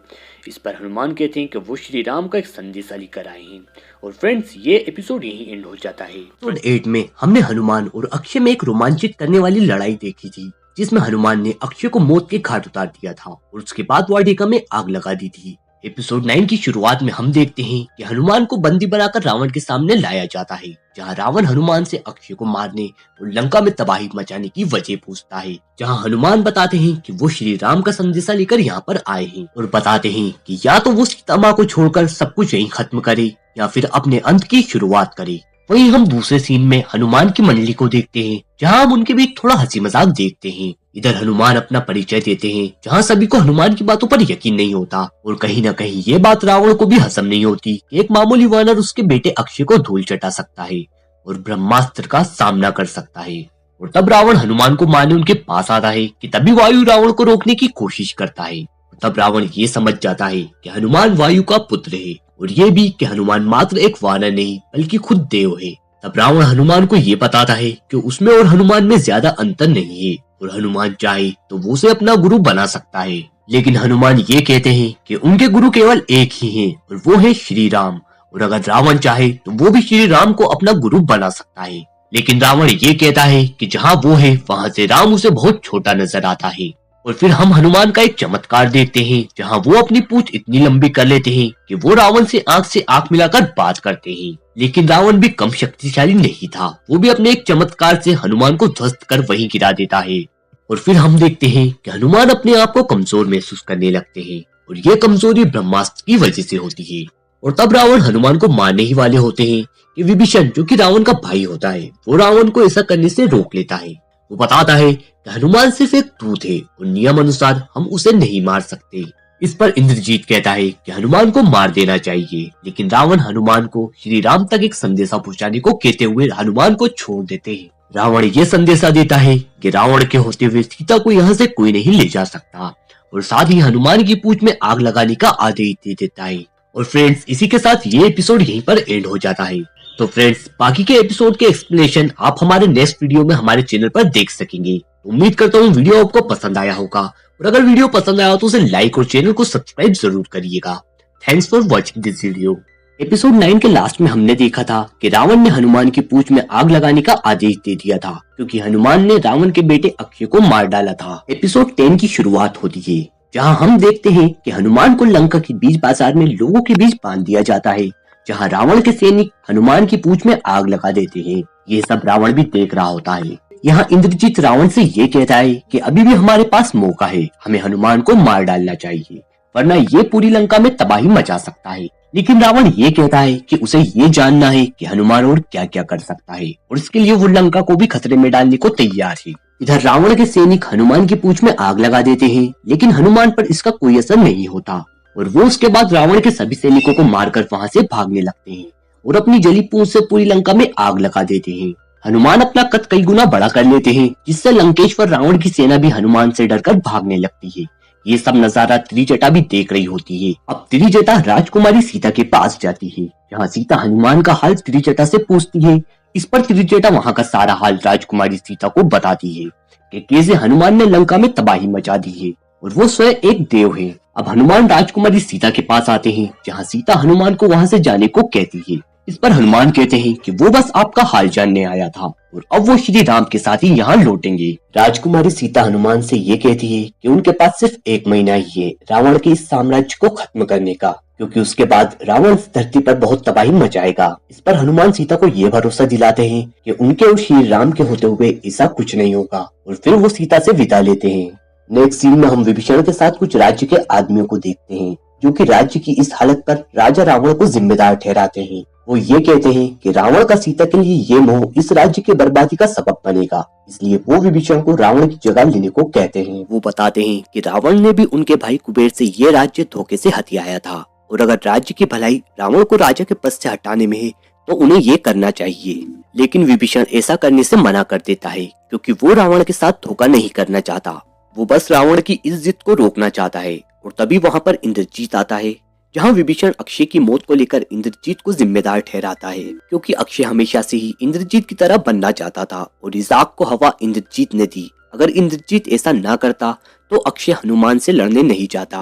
इस पर हनुमान कहते हैं कि वो श्री राम का एक संदेशा लेकर आए हैं। और फ्रेंड्स, ये एपिसोड यहीं एंड हो जाता है। एपिसोड 8 में हमने हनुमान और अक्षय में एक रोमांचित करने वाली लड़ाई देखी थी, जिसमें हनुमान ने अक्षय को मौत के घाट उतार दिया था और उसके बाद वाटिका में आग लगा दी थी। एपिसोड 9 की शुरुआत में हम देखते हैं कि हनुमान को बंदी बनाकर रावण के सामने लाया जाता है, जहां रावण हनुमान से अक्षय को मारने और लंका में तबाही मचाने की वजह पूछता है। जहां हनुमान बताते हैं कि वो श्री राम का संदेशा लेकर यहाँ पर आए हैं और बताते हैं कि या तो वो सीता माँ को छोड़कर सब कुछ यहीं खत्म करे या फिर अपने अंत की शुरुआत करे। वहीं हम दूसरे सीन में हनुमान की मंडली को देखते हैं, जहां हम उनके बीच थोड़ा हंसी मजाक देखते हैं। इधर हनुमान अपना परिचय देते हैं, जहां सभी को हनुमान की बातों पर यकीन नहीं होता और कहीं न कहीं ये बात रावण को भी हजम नहीं होती कि एक मामूली वानर उसके बेटे अक्षय को धूल चटा सकता है और ब्रह्मास्त्र का सामना कर सकता है। और तब रावण हनुमान को मारने उनके पास आता है कि तभी वायु रावण को रोकने की कोशिश करता है। तब रावण ये समझ जाता है कि हनुमान वायु का पुत्र है और ये भी कि हनुमान मात्र एक वानर नहीं बल्कि खुद देव है। तब रावण हनुमान को ये बताता है कि उसमें और हनुमान में ज्यादा अंतर नहीं है और हनुमान चाहे तो वो उसे अपना गुरु बना सकता है। लेकिन हनुमान ये कहते हैं कि उनके गुरु केवल एक ही हैं और वो है श्री राम, और अगर रावण चाहे तो वो भी श्री राम को अपना गुरु बना सकता है। लेकिन रावण ये कहता है कि जहाँ वो है वहाँ से राम उसे बहुत छोटा नजर आता है। और फिर हम हनुमान का एक चमत्कार देखते हैं, जहाँ वो अपनी पूंछ इतनी लंबी कर लेते हैं कि वो रावण से आंख मिलाकर बात करते हैं। लेकिन रावण भी कम शक्तिशाली नहीं था, वो भी अपने एक चमत्कार से हनुमान को ध्वस्त कर वहीं गिरा देता है। और फिर हम देखते हैं कि हनुमान अपने आप को कमजोर महसूस करने लगते हैं और ये कमजोरी ब्रह्मास्त्र की वजह से होती है। और तब रावण हनुमान को मारने ही वाले होते हैं कि विभीषण, जो कि रावण का भाई होता है, वो रावण को ऐसा करने से रोक लेता है। वो बताता है कि हनुमान सिर्फ एक दूत है और नियम अनुसार हम उसे नहीं मार सकते। इस पर इंद्रजीत कहता है कि हनुमान को मार देना चाहिए, लेकिन रावण हनुमान को श्री राम तक एक संदेशा पहुंचाने को कहते हुए हनुमान को छोड़ देते हैं। रावण ये संदेशा देता है कि रावण के होते हुए सीता को यहाँ से कोई नहीं ले जा सकता, और साथ ही हनुमान की पूंछ में आग लगाने का आदेश दे देता है। और फ्रेंड्स, इसी के साथ ये एपिसोड यहीं पर एंड हो जाता है। तो फ्रेंड्स, बाकी के एपिसोड के एक्सप्लेनेशन आप हमारे नेक्स्ट वीडियो में हमारे चैनल पर देख सकेंगे। उम्मीद करता हूँ वीडियो आपको पसंद आया होगा, और अगर वीडियो पसंद आया तो उसे लाइक और चैनल को सब्सक्राइब जरूर करिएगा। Thanks for watching this video. Episode 9 के लास्ट में हमने देखा था कि रावण ने हनुमान की पूंछ में आग लगाने का आदेश दे दिया था, क्योंकि हनुमान ने रावण के बेटे अक्षय को मार डाला था। एपिसोड 10 की शुरुआत होती है, जहां हम देखते हैं कि हनुमान को लंका के बीच बाजार में लोगों के बीच बांध दिया जाता है, जहां रावण के सैनिक हनुमान की पूंछ में आग लगा देते हैं। ये सब रावण भी देख रहा होता है। यहाँ इंद्रजीत रावण से ये कहता है कि अभी भी हमारे पास मौका है, हमें हनुमान को मार डालना चाहिए, वरना ये पूरी लंका में तबाही मचा सकता है। लेकिन रावण ये कहता है कि उसे ये जानना है कि हनुमान और क्या क्या कर सकता है, और इसके लिए वो लंका को भी खतरे में डालने को तैयार है। इधर रावण के सैनिक हनुमान की पूंछ में आग लगा देते हैं, लेकिन हनुमान पर इसका कोई असर नहीं होता, और वो उसके बाद रावण के सभी सैनिकों को मारकर वहां से भागने लगते हैं और अपनी जली पूंछ से पूरी लंका में आग लगा देते हैं। हनुमान अपना कद कई गुना बड़ा कर लेते हैं, जिससे लंकेश्वर रावण की सेना भी हनुमान से डरकर भागने लगती है। ये सब नजारा त्रिजटा भी देख रही होती है। अब त्रिजटा राजकुमारी सीता के पास जाती है, जहाँ सीता हनुमान का हाल त्रिजटा से पूछती है। इस पर त्रिजटा वहाँ का सारा हाल राजकुमारी सीता को बताती है कि कैसे हनुमान ने लंका में तबाही मचा दी है, और वो स्वयं एक देव है। अब हनुमान राजकुमारी सीता के पास आते हैं, जहाँ सीता हनुमान को वहाँ से जाने को कहती है। इस पर हनुमान कहते हैं कि वो बस आपका हाल जानने आया था, और अब वो श्री राम के साथ ही यहाँ लौटेंगे। राजकुमारी सीता हनुमान से ये कहती है कि उनके पास सिर्फ 1 महीना ही है रावण के इस साम्राज्य को खत्म करने का, क्योंकि उसके बाद रावण इस धरती पर बहुत तबाही मचाएगा। इस पर हनुमान सीता को ये भरोसा दिलाते हैं कि उनके और श्री राम के होते हुए ऐसा कुछ नहीं होगा, और फिर वो सीता से विदा लेते हैं। नेक्स्ट सीन में हम विभीषण के साथ कुछ राज्य के आदमियों को देखते हैं, जो कि राज्य की इस हालत पर राजा रावण को जिम्मेदार ठहराते हैं। वो ये कहते हैं कि रावण का सीता के लिए ये मोह इस राज्य की बर्बादी का सबब बनेगा, इसलिए वो विभीषण को रावण की जगह लेने को कहते हैं। वो बताते हैं कि रावण ने भी उनके भाई कुबेर से ये राज्य धोखे से हथियाया था, और अगर राज्य की भलाई रावण को राजा के पद से हटाने में है तो उन्हें ये करना चाहिए। लेकिन विभीषण ऐसा करने से मना कर देता है, क्योंकि वो रावण के साथ धोखा नहीं करना चाहता। वो बस रावण की इस जिद को रोकना चाहता है। और तभी वहां पर इंद्रजीत आता है, जहां विभीषण अक्षय की मौत को लेकर इंद्रजीत को जिम्मेदार ठहराता है, क्योंकि अक्षय हमेशा से ही इंद्रजीत की तरह बनना चाहता था, और इस आग को हवा इंद्रजीत ने दी। अगर इंद्रजीत ऐसा ना करता तो अक्षय हनुमान से लड़ने नहीं जाता।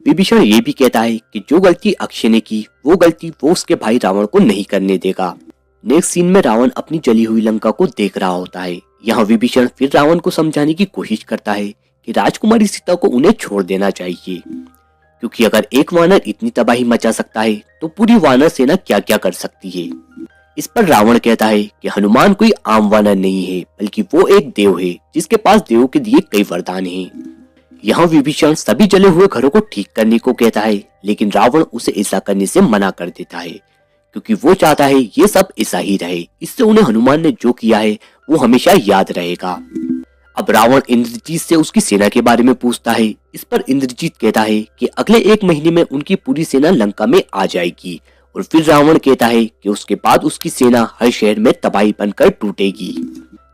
विभीषण ये भी कहता है कि जो गलती अक्षय ने की वो गलती वो उसके भाई रावण को नहीं करने देगा। नेक्स्ट सीन में रावण अपनी जली हुई लंका को देख रहा होता है। यहाँ विभीषण फिर रावण को समझाने की कोशिश करता है कि राजकुमारी सीता को उन्हें छोड़ देना चाहिए, क्योंकि अगर एक वानर इतनी तबाही मचा सकता है तो पूरी वानर सेना क्या क्या कर सकती है। इस पर रावण कहता है कि हनुमान कोई आम वानर नहीं है, बल्कि वो एक देव है जिसके पास देवों के दिए कई वरदान हैं। यहाँ विभीषण सभी जले हुए घरों को ठीक करने को कहता है, लेकिन रावण उसे ऐसा करने से मना कर देता है, क्योंकि वो चाहता है ये सब ऐसा ही रहे। इससे उन्हें हनुमान ने जो किया है वो हमेशा याद रहेगा। अब रावण इंद्रजीत से उसकी सेना के बारे में पूछता है। इस पर इंद्रजीत कहता है कि अगले 1 महीने में उनकी पूरी सेना लंका में आ जाएगी, और फिर रावण कहता है कि उसके बाद उसकी सेना हर शहर में तबाही बनकर टूटेगी,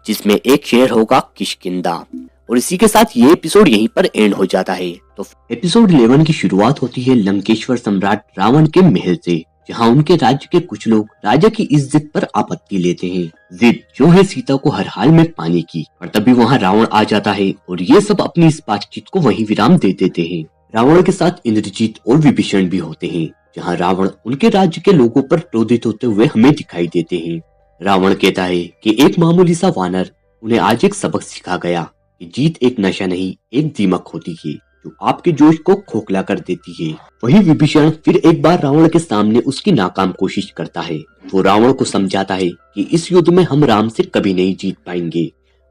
जिसमें एक शहर होगा किष्किंधा। और इसी के साथ ये एपिसोड यहीं पर एंड हो जाता है। तो एपिसोड 11 की शुरुआत होती है लंकेश्वर सम्राट रावण के महल से, जहाँ उनके राज्य के कुछ लोग राजा की इस जिद पर आपत्ति लेते हैं। जिद जो है सीता को हर हाल में पाने की। और तभी वहाँ रावण आ जाता है और ये सब अपनी इस बातचीत को वहीं विराम दे देते हैं। रावण के साथ इंद्रजीत और विभीषण भी होते हैं, जहाँ रावण उनके राज्य के लोगों पर क्रोधित होते हुए हमें दिखाई देते हैं। रावण कहता है कि एक मामूली सा वानर उन्हें आज एक सबक सिखा गया कि जीत एक नशा नहीं एक दीमक होती है, जो आपके जोश को खोखला कर देती है। वहीं विभीषण फिर एक बार रावण के सामने उसकी नाकाम कोशिश करता है। वो रावण को समझाता है कि इस युद्ध में हम राम से कभी नहीं जीत पाएंगे,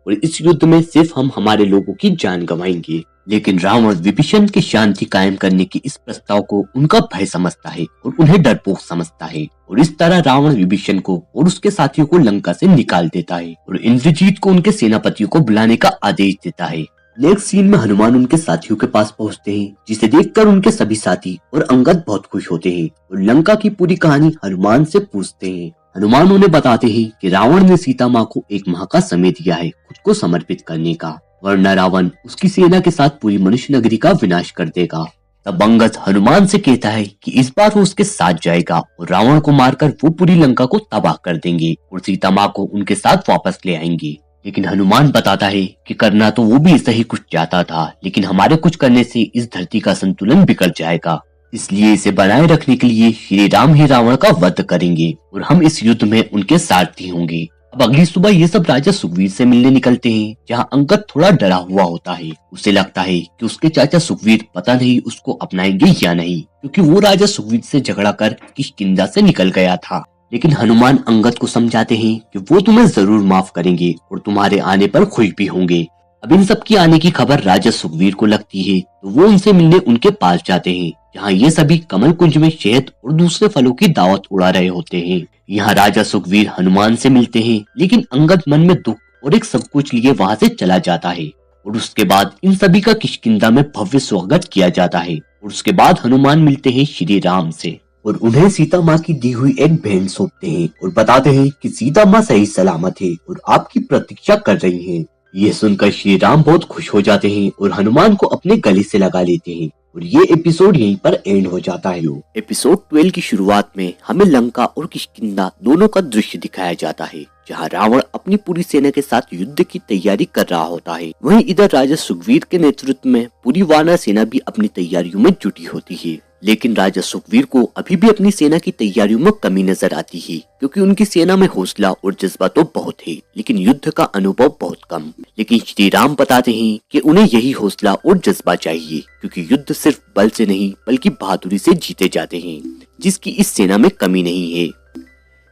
और इस युद्ध में सिर्फ हम हमारे लोगों की जान गंवाएंगे। लेकिन रावण विभीषण की शांति कायम करने की इस प्रस्ताव को उनका भय समझता है और उन्हें डरपोक समझता है, और इस तरह रावण विभीषण को और उसके साथियों को लंका से निकाल देता है और इंद्रजीत को उनके सेनापतियों को बुलाने का आदेश देता है। नेक्स्ट सीन में हनुमान उनके साथियों के पास पहुंचते हैं, जिसे देखकर उनके सभी साथी और अंगद बहुत खुश होते हैं और लंका की पूरी कहानी हनुमान से पूछते हैं। हनुमान उन्हें बताते हैं कि रावण ने सीता माँ को 1 माह का समय दिया है खुद को समर्पित करने का, वरना रावण उसकी सेना के साथ पूरी मनुष्य नगरी का विनाश कर देगा। तब अंगद हनुमान से कहता है कि इस बार वो उसके साथ जाएगा और रावण को मारकर वो पूरी लंका को तबाह कर देंगे और सीता माँ को उनके साथ वापस ले आएंगे। लेकिन हनुमान बताता है कि करना तो वो भी ऐसा ही कुछ चाहता था, लेकिन हमारे कुछ करने से इस धरती का संतुलन बिगड़ जाएगा, इसलिए इसे बनाए रखने के लिए श्री राम ही रावण का वध करेंगे और हम इस युद्ध में उनके सारथी होंगे। अब अगली सुबह ये सब राजा सुग्रीव से मिलने निकलते हैं, जहाँ अंगद थोड़ा डरा हुआ होता है। उसे लगता है कि उसके चाचा सुग्रीव पता नहीं उसको अपनाएंगे या नहीं, क्योंकि वो राजा सुग्रीव से झगड़ा कर किष्किंधा से निकल गया था। लेकिन हनुमान अंगद को समझाते हैं कि वो तुम्हें जरूर माफ करेंगे और तुम्हारे आने पर खुश भी होंगे। अब इन सब की आने की खबर राजा सुग्रीव को लगती है, तो वो उनसे मिलने उनके पास जाते हैं, जहाँ ये सभी कमल कुंज में शहद और दूसरे फलों की दावत उड़ा रहे होते हैं। यहाँ राजा सुग्रीव हनुमान से मिलते हैं, लेकिन अंगद मन में दुख और एक सब कुछ लिए वहाँ से चला जाता है और उसके बाद इन सभी का किष्किंधा में भव्य स्वागत किया जाता है। और उसके बाद हनुमान मिलते हैं श्री राम से और उन्हें सीता माँ की दी हुई एक भेंट सौंपते हैं और बताते हैं कि सीता माँ सही सलामत है और आपकी प्रतीक्षा कर रही हैं। ये सुनकर श्री राम बहुत खुश हो जाते हैं और हनुमान को अपने गले से लगा लेते हैं और ये एपिसोड यहीं पर एंड हो जाता है। एपिसोड 12 की शुरुआत में हमें लंका और किष्किंधा दोनों का दृश्य दिखाया जाता है, जहां रावण अपनी पूरी सेना के साथ युद्ध की तैयारी कर रहा होता है। वहीं इधर राजा सुग्रीव के नेतृत्व में पूरी वानर सेना भी अपनी तैयारियों में जुटी होती है। लेकिन राजा सुग्रीव को अभी भी अपनी सेना की तैयारियों में कमी नजर आती है, क्योंकि उनकी सेना में हौसला और जज्बा तो बहुत है, लेकिन युद्ध का अनुभव बहुत कम। लेकिन श्री राम बताते हैं कि उन्हें यही हौसला और जज्बा चाहिए, क्योंकि युद्ध सिर्फ बल से नहीं बल्कि बहादुरी से जीते जाते हैं, जिसकी इस सेना में कमी नहीं है।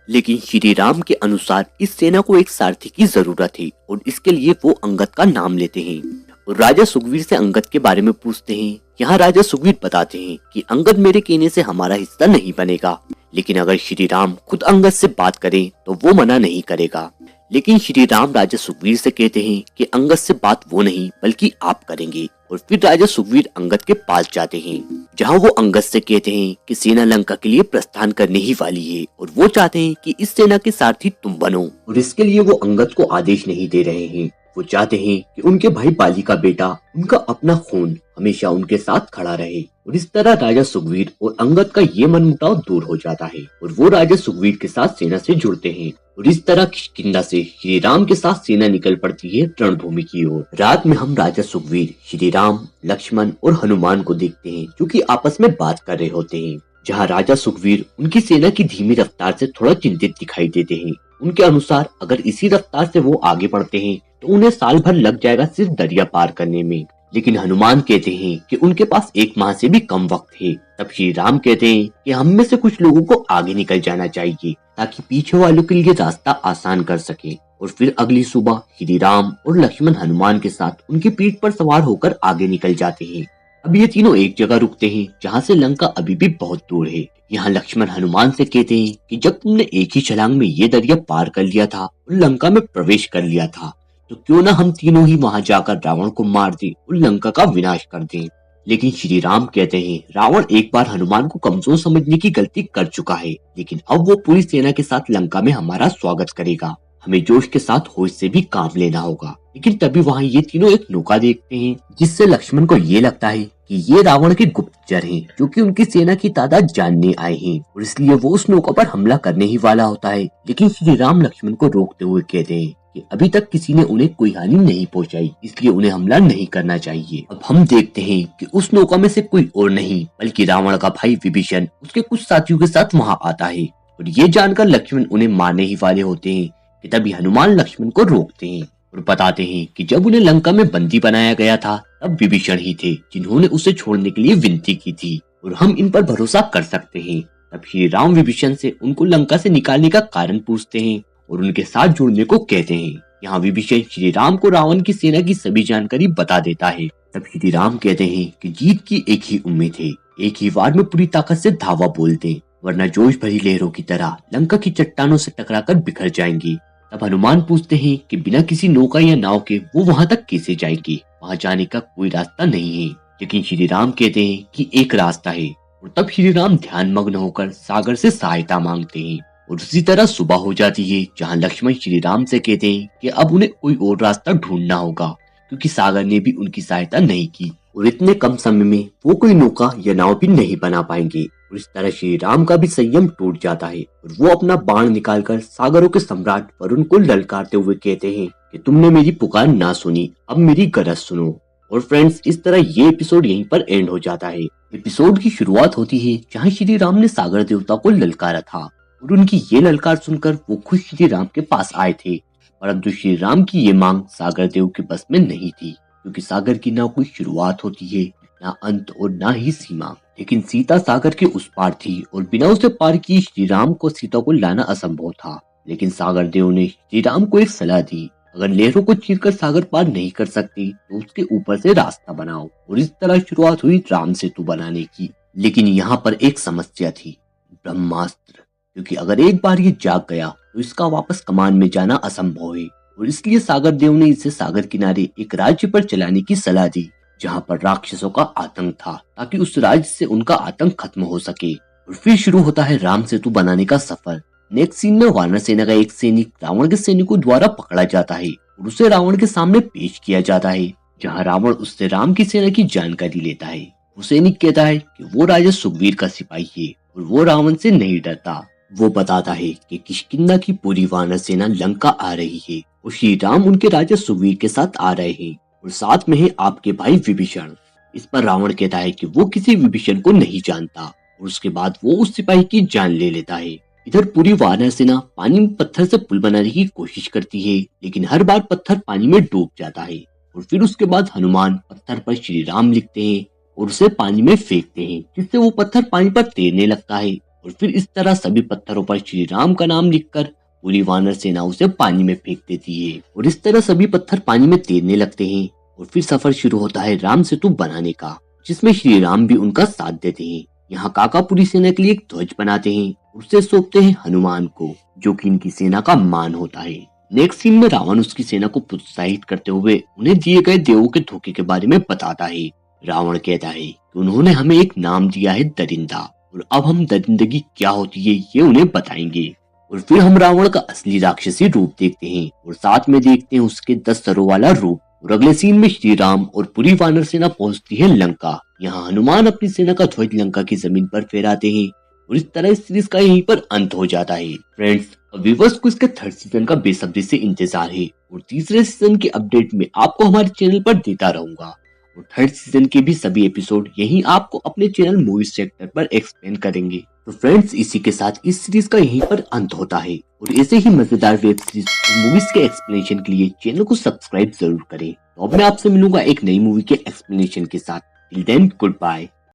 लेकिन श्री राम के अनुसार इस सेना को एक सारथी की जरूरत है और इसके लिए वो अंगद का नाम लेते हैं और राजा सुग्रीव से अंगद के बारे में पूछते हैं। यहाँ राजा सुग्रीव बताते हैं कि अंगद मेरे कहने से हमारा हिस्सा नहीं बनेगा, लेकिन अगर श्री राम खुद अंगद से बात करें तो वो मना नहीं करेगा। लेकिन श्री राम राजा सुग्रीव से कहते हैं कि अंगद से बात वो नहीं बल्कि आप करेंगे। और फिर राजा सुग्रीव अंगद के पास जाते हैं, जहाँ वो अंगद से कहते हैं कि सेना लंका के लिए प्रस्थान करने ही वाली है और वो चाहते हैं कि इस सेना के सारथी तुम बनो। और इसके लिए वो अंगद को आदेश नहीं दे रहे हैं, वो चाहते हैं कि उनके भाई बाली का बेटा, उनका अपना खून हमेशा उनके साथ खड़ा रहे। और इस तरह राजा सुग्रीव और अंगद का ये मनमुटाव दूर हो जाता है और वो राजा सुग्रीव के साथ सेना से जुड़ते हैं। और इस तरह किष्किंधा से श्री राम के साथ सेना निकल पड़ती है रणभूमि की ओर। रात में हम राजा सुग्रीव, श्री राम, लक्ष्मण और हनुमान को देखते हैं, जो कि आपस में बात कर रहे होते हैं। जहाँ राजा सुग्रीव उनकी सेना की धीमी रफ्तार से थोड़ा चिंतित दिखाई देते हैं। उनके अनुसार अगर इसी रफ्तार से वो आगे बढ़ते हैं तो उन्हें साल भर लग जाएगा सिर्फ दरिया पार करने में। लेकिन हनुमान कहते हैं कि उनके पास 1 माह से भी कम वक्त है। तब श्री राम कहते हैं कि हम में से कुछ लोगों को आगे निकल जाना चाहिए, ताकि पीछे वालों के लिए रास्ता आसान कर सके। और फिर अगली सुबह श्री राम और लक्ष्मण हनुमान के साथ उनकी पीठ पर सवार होकर आगे निकल जाते हैं। अब ये तीनों एक जगह रुकते हैं, जहाँ से लंका अभी भी बहुत दूर है। यहाँ लक्ष्मण हनुमान से कहते हैं कि जब तुमने एक ही छलांग में ये दरिया पार कर लिया था और लंका में प्रवेश कर लिया था, तो क्यों ना हम तीनों ही वहां जाकर रावण को मार दें और लंका का विनाश कर दें। लेकिन श्री राम कहते हैं रावण एक बार हनुमान को कमजोर समझने की गलती कर चुका है, लेकिन अब वो पूरी सेना के साथ लंका में हमारा स्वागत करेगा। हमें जोश के साथ होश से भी काम लेना होगा। लेकिन तभी वहाँ ये तीनों एक नौका देखते हैं, जिससे लक्ष्मण को ये लगता है कि ये रावण के गुप्तचर हैं, जो कि उनकी सेना की तादाद जानने आए हैं, और इसलिए वो उस नौका पर हमला करने ही वाला होता है। लेकिन श्री राम लक्ष्मण को रोकते हुए कहते हैं कि अभी तक किसी ने उन्हें कोई हानि नहीं पहुंचाई, इसलिए उन्हें हमला नहीं करना चाहिए। अब हम देखते हैं कि उस नौका में से कोई और नहीं बल्कि रावण का भाई विभीषण उसके कुछ साथियों के साथ वहां आता है। और ये जानकर लक्ष्मण उन्हें मारने ही वाले होते हैं कि तभी हनुमान लक्ष्मण को रोकते हैं और बताते हैं कि जब उन्हें लंका में बंदी बनाया गया था तब विभीषण ही थे जिन्होंने उसे छोड़ने के लिए विनती की थी, और हम इन पर भरोसा कर सकते हैं। तब श्री राम विभीषण से उनको लंका से निकालने का कारण पूछते हैं और उनके साथ जुड़ने को कहते हैं। यहाँ विभीषण श्री राम को रावण की सेना की सभी जानकारी बता देता है। तब श्री राम कहते हैं कि जीत की एक ही उम्मीद है, एक ही वार में पूरी ताकत से धावा बोल दें, वरना जोश भरी लहरों की तरह लंका की चट्टानों से टकराकर बिखर जाएंगे। तब हनुमान पूछते हैं कि बिना किसी नौका या नाव के वो वहां तक कैसे जाएंगे, वहां जाने का कोई रास्ता नहीं है। लेकिन श्री राम कहते हैं कि एक रास्ता है, और तब श्री राम ध्यान मग्न होकर सागर से सहायता मांगते हैं। और उसी तरह सुबह हो जाती है, जहाँ लक्ष्मण श्री राम से कहते हैं कि अब उन्हें कोई और रास्ता ढूंढना होगा, क्योंकि सागर ने भी उनकी सहायता नहीं की और इतने कम समय में वो कोई नौका या नाव भी नहीं बना पाएंगे। और इस तरह श्री राम का भी संयम टूट जाता है और वो अपना बाण निकालकर सागरों के सम्राट वरुण को ललकारते हुए कहते हैं कि तुमने मेरी पुकार ना सुनी, अब मेरी गरज सुनो। और फ्रेंड्स, इस तरह ये एपिसोड यहीं पर एंड हो जाता है। एपिसोड की शुरुआत होती है जहाँ श्री राम ने सागर देवता को ललकारा था और उनकी ये ललकार सुनकर वो खुद श्री राम के पास आए थे। परंतु श्री राम की ये मांग सागर देव के बस में नहीं थी, क्योंकि सागर की ना कोई शुरुआत होती है, ना अंत और ना ही सीमा। लेकिन सीता सागर के उस पार थी और बिना उसे पार किए श्री राम को सीता को लाना असंभव था। लेकिन सागर देव ने श्री राम को एक सलाह दी, अगर लहरों को चीरकर सागर पार नहीं कर सकती तो उसके ऊपर से रास्ता बनाओ। और इस तरह शुरुआत हुई राम सेतु बनाने की। लेकिन यहाँ पर एक समस्या थी, ब्रह्मास्त्र, क्योंकि अगर एक बार ये जाग गया तो इसका वापस कमान में जाना असंभव है। और इसलिए सागर देव ने इसे सागर किनारे एक राज्य पर चलाने की सलाह दी, जहाँ पर राक्षसों का आतंक था, ताकि उस राज्य से उनका आतंक खत्म हो सके। और फिर शुरू होता है राम सेतु बनाने का सफर। नेक्स्ट सीन में वानर सेना का एक सैनिक रावण के सैनिकों द्वारा पकड़ा जाता है और उसे रावण के सामने पेश किया जाता है, जहाँ रावण उससे राम की सेना की जानकारी लेता है। वो सैनिक कहता है कि वो राजा सुग्रीव का सिपाही है और वो रावण से नहीं डरता। वो बताता है कि किष्किंधा की पूरी वानर सेना लंका आ रही है और श्री राम उनके राजा सुग्रीव के साथ आ रहे हैं और साथ में है आपके भाई विभीषण। इस पर रावण कहता है कि वो किसी विभीषण को नहीं जानता और उसके बाद वो उस सिपाही की जान ले लेता है। इधर पूरी वानर सेना पानी में पत्थर से पुल बनाने की कोशिश करती है, लेकिन हर बार पत्थर पानी में डूब जाता है। और फिर उसके बाद हनुमान पत्थर पर श्री राम लिखते हैं और उसे पानी में फेंकते हैं, जिससे वो पत्थर पानी पर तैरने लगता है। और फिर इस तरह सभी पत्थरों पर श्री राम का नाम लिखकर पूरी वानर सेना उसे पानी में फेंक देती है। और इस तरह सभी पत्थर पानी में तैरने लगते हैं और फिर सफर शुरू होता है राम सेतु बनाने का, जिसमें श्री राम भी उनका साथ देते हैं। यहाँ काका पूरी सेना के लिए एक ध्वज बनाते हैं और उसे सौंपते हैं हनुमान को, जो कि इनकी सेना का मान होता है। नेक्स्ट सीन में रावण उसकी सेना को प्रोत्साहित करते हुए उन्हें दिए गए देवों के धोखे के बारे में बताता है। रावण कहता है कि उन्होंने हमें एक नाम दिया है दरिंदा, और अब हम दरिंदगी क्या होती है ये उन्हें बताएंगे। और फिर हम रावण का असली राक्षसी रूप देखते हैं और साथ में देखते हैं उसके 10 सरों वाला रूप। और अगले सीन में श्री राम और पूरी वानर सेना पहुंचती है लंका। यहाँ हनुमान अपनी सेना का ध्वज लंका की जमीन पर फहराते हैं और इस तरह इस सीरीज का यहीं पर अंत हो जाता है। फ्रेंड्स, व्यूअर्स को इसके थर्ड सीजन का बेसब्री से इंतजार है और तीसरे सीजन की अपडेट में आपको हमारे चैनल पर देता रहूंगा। और थर्ड सीजन के भी सभी एपिसोड यहीं आपको अपने चैनल मूवी सेक्टर पर एक्सप्लेन करेंगे। तो फ्रेंड्स, इसी के साथ इस सीरीज का यहीं पर अंत होता है और ऐसे ही मजेदार वेब सीरीज और मूवीज के एक्सप्लेनेशन के लिए चैनल को सब्सक्राइब जरूर करें। तो अब मैं आपसे मिलूंगा एक नई मूवी के एक्सप्लेनेशन के साथ। Till then, good bye.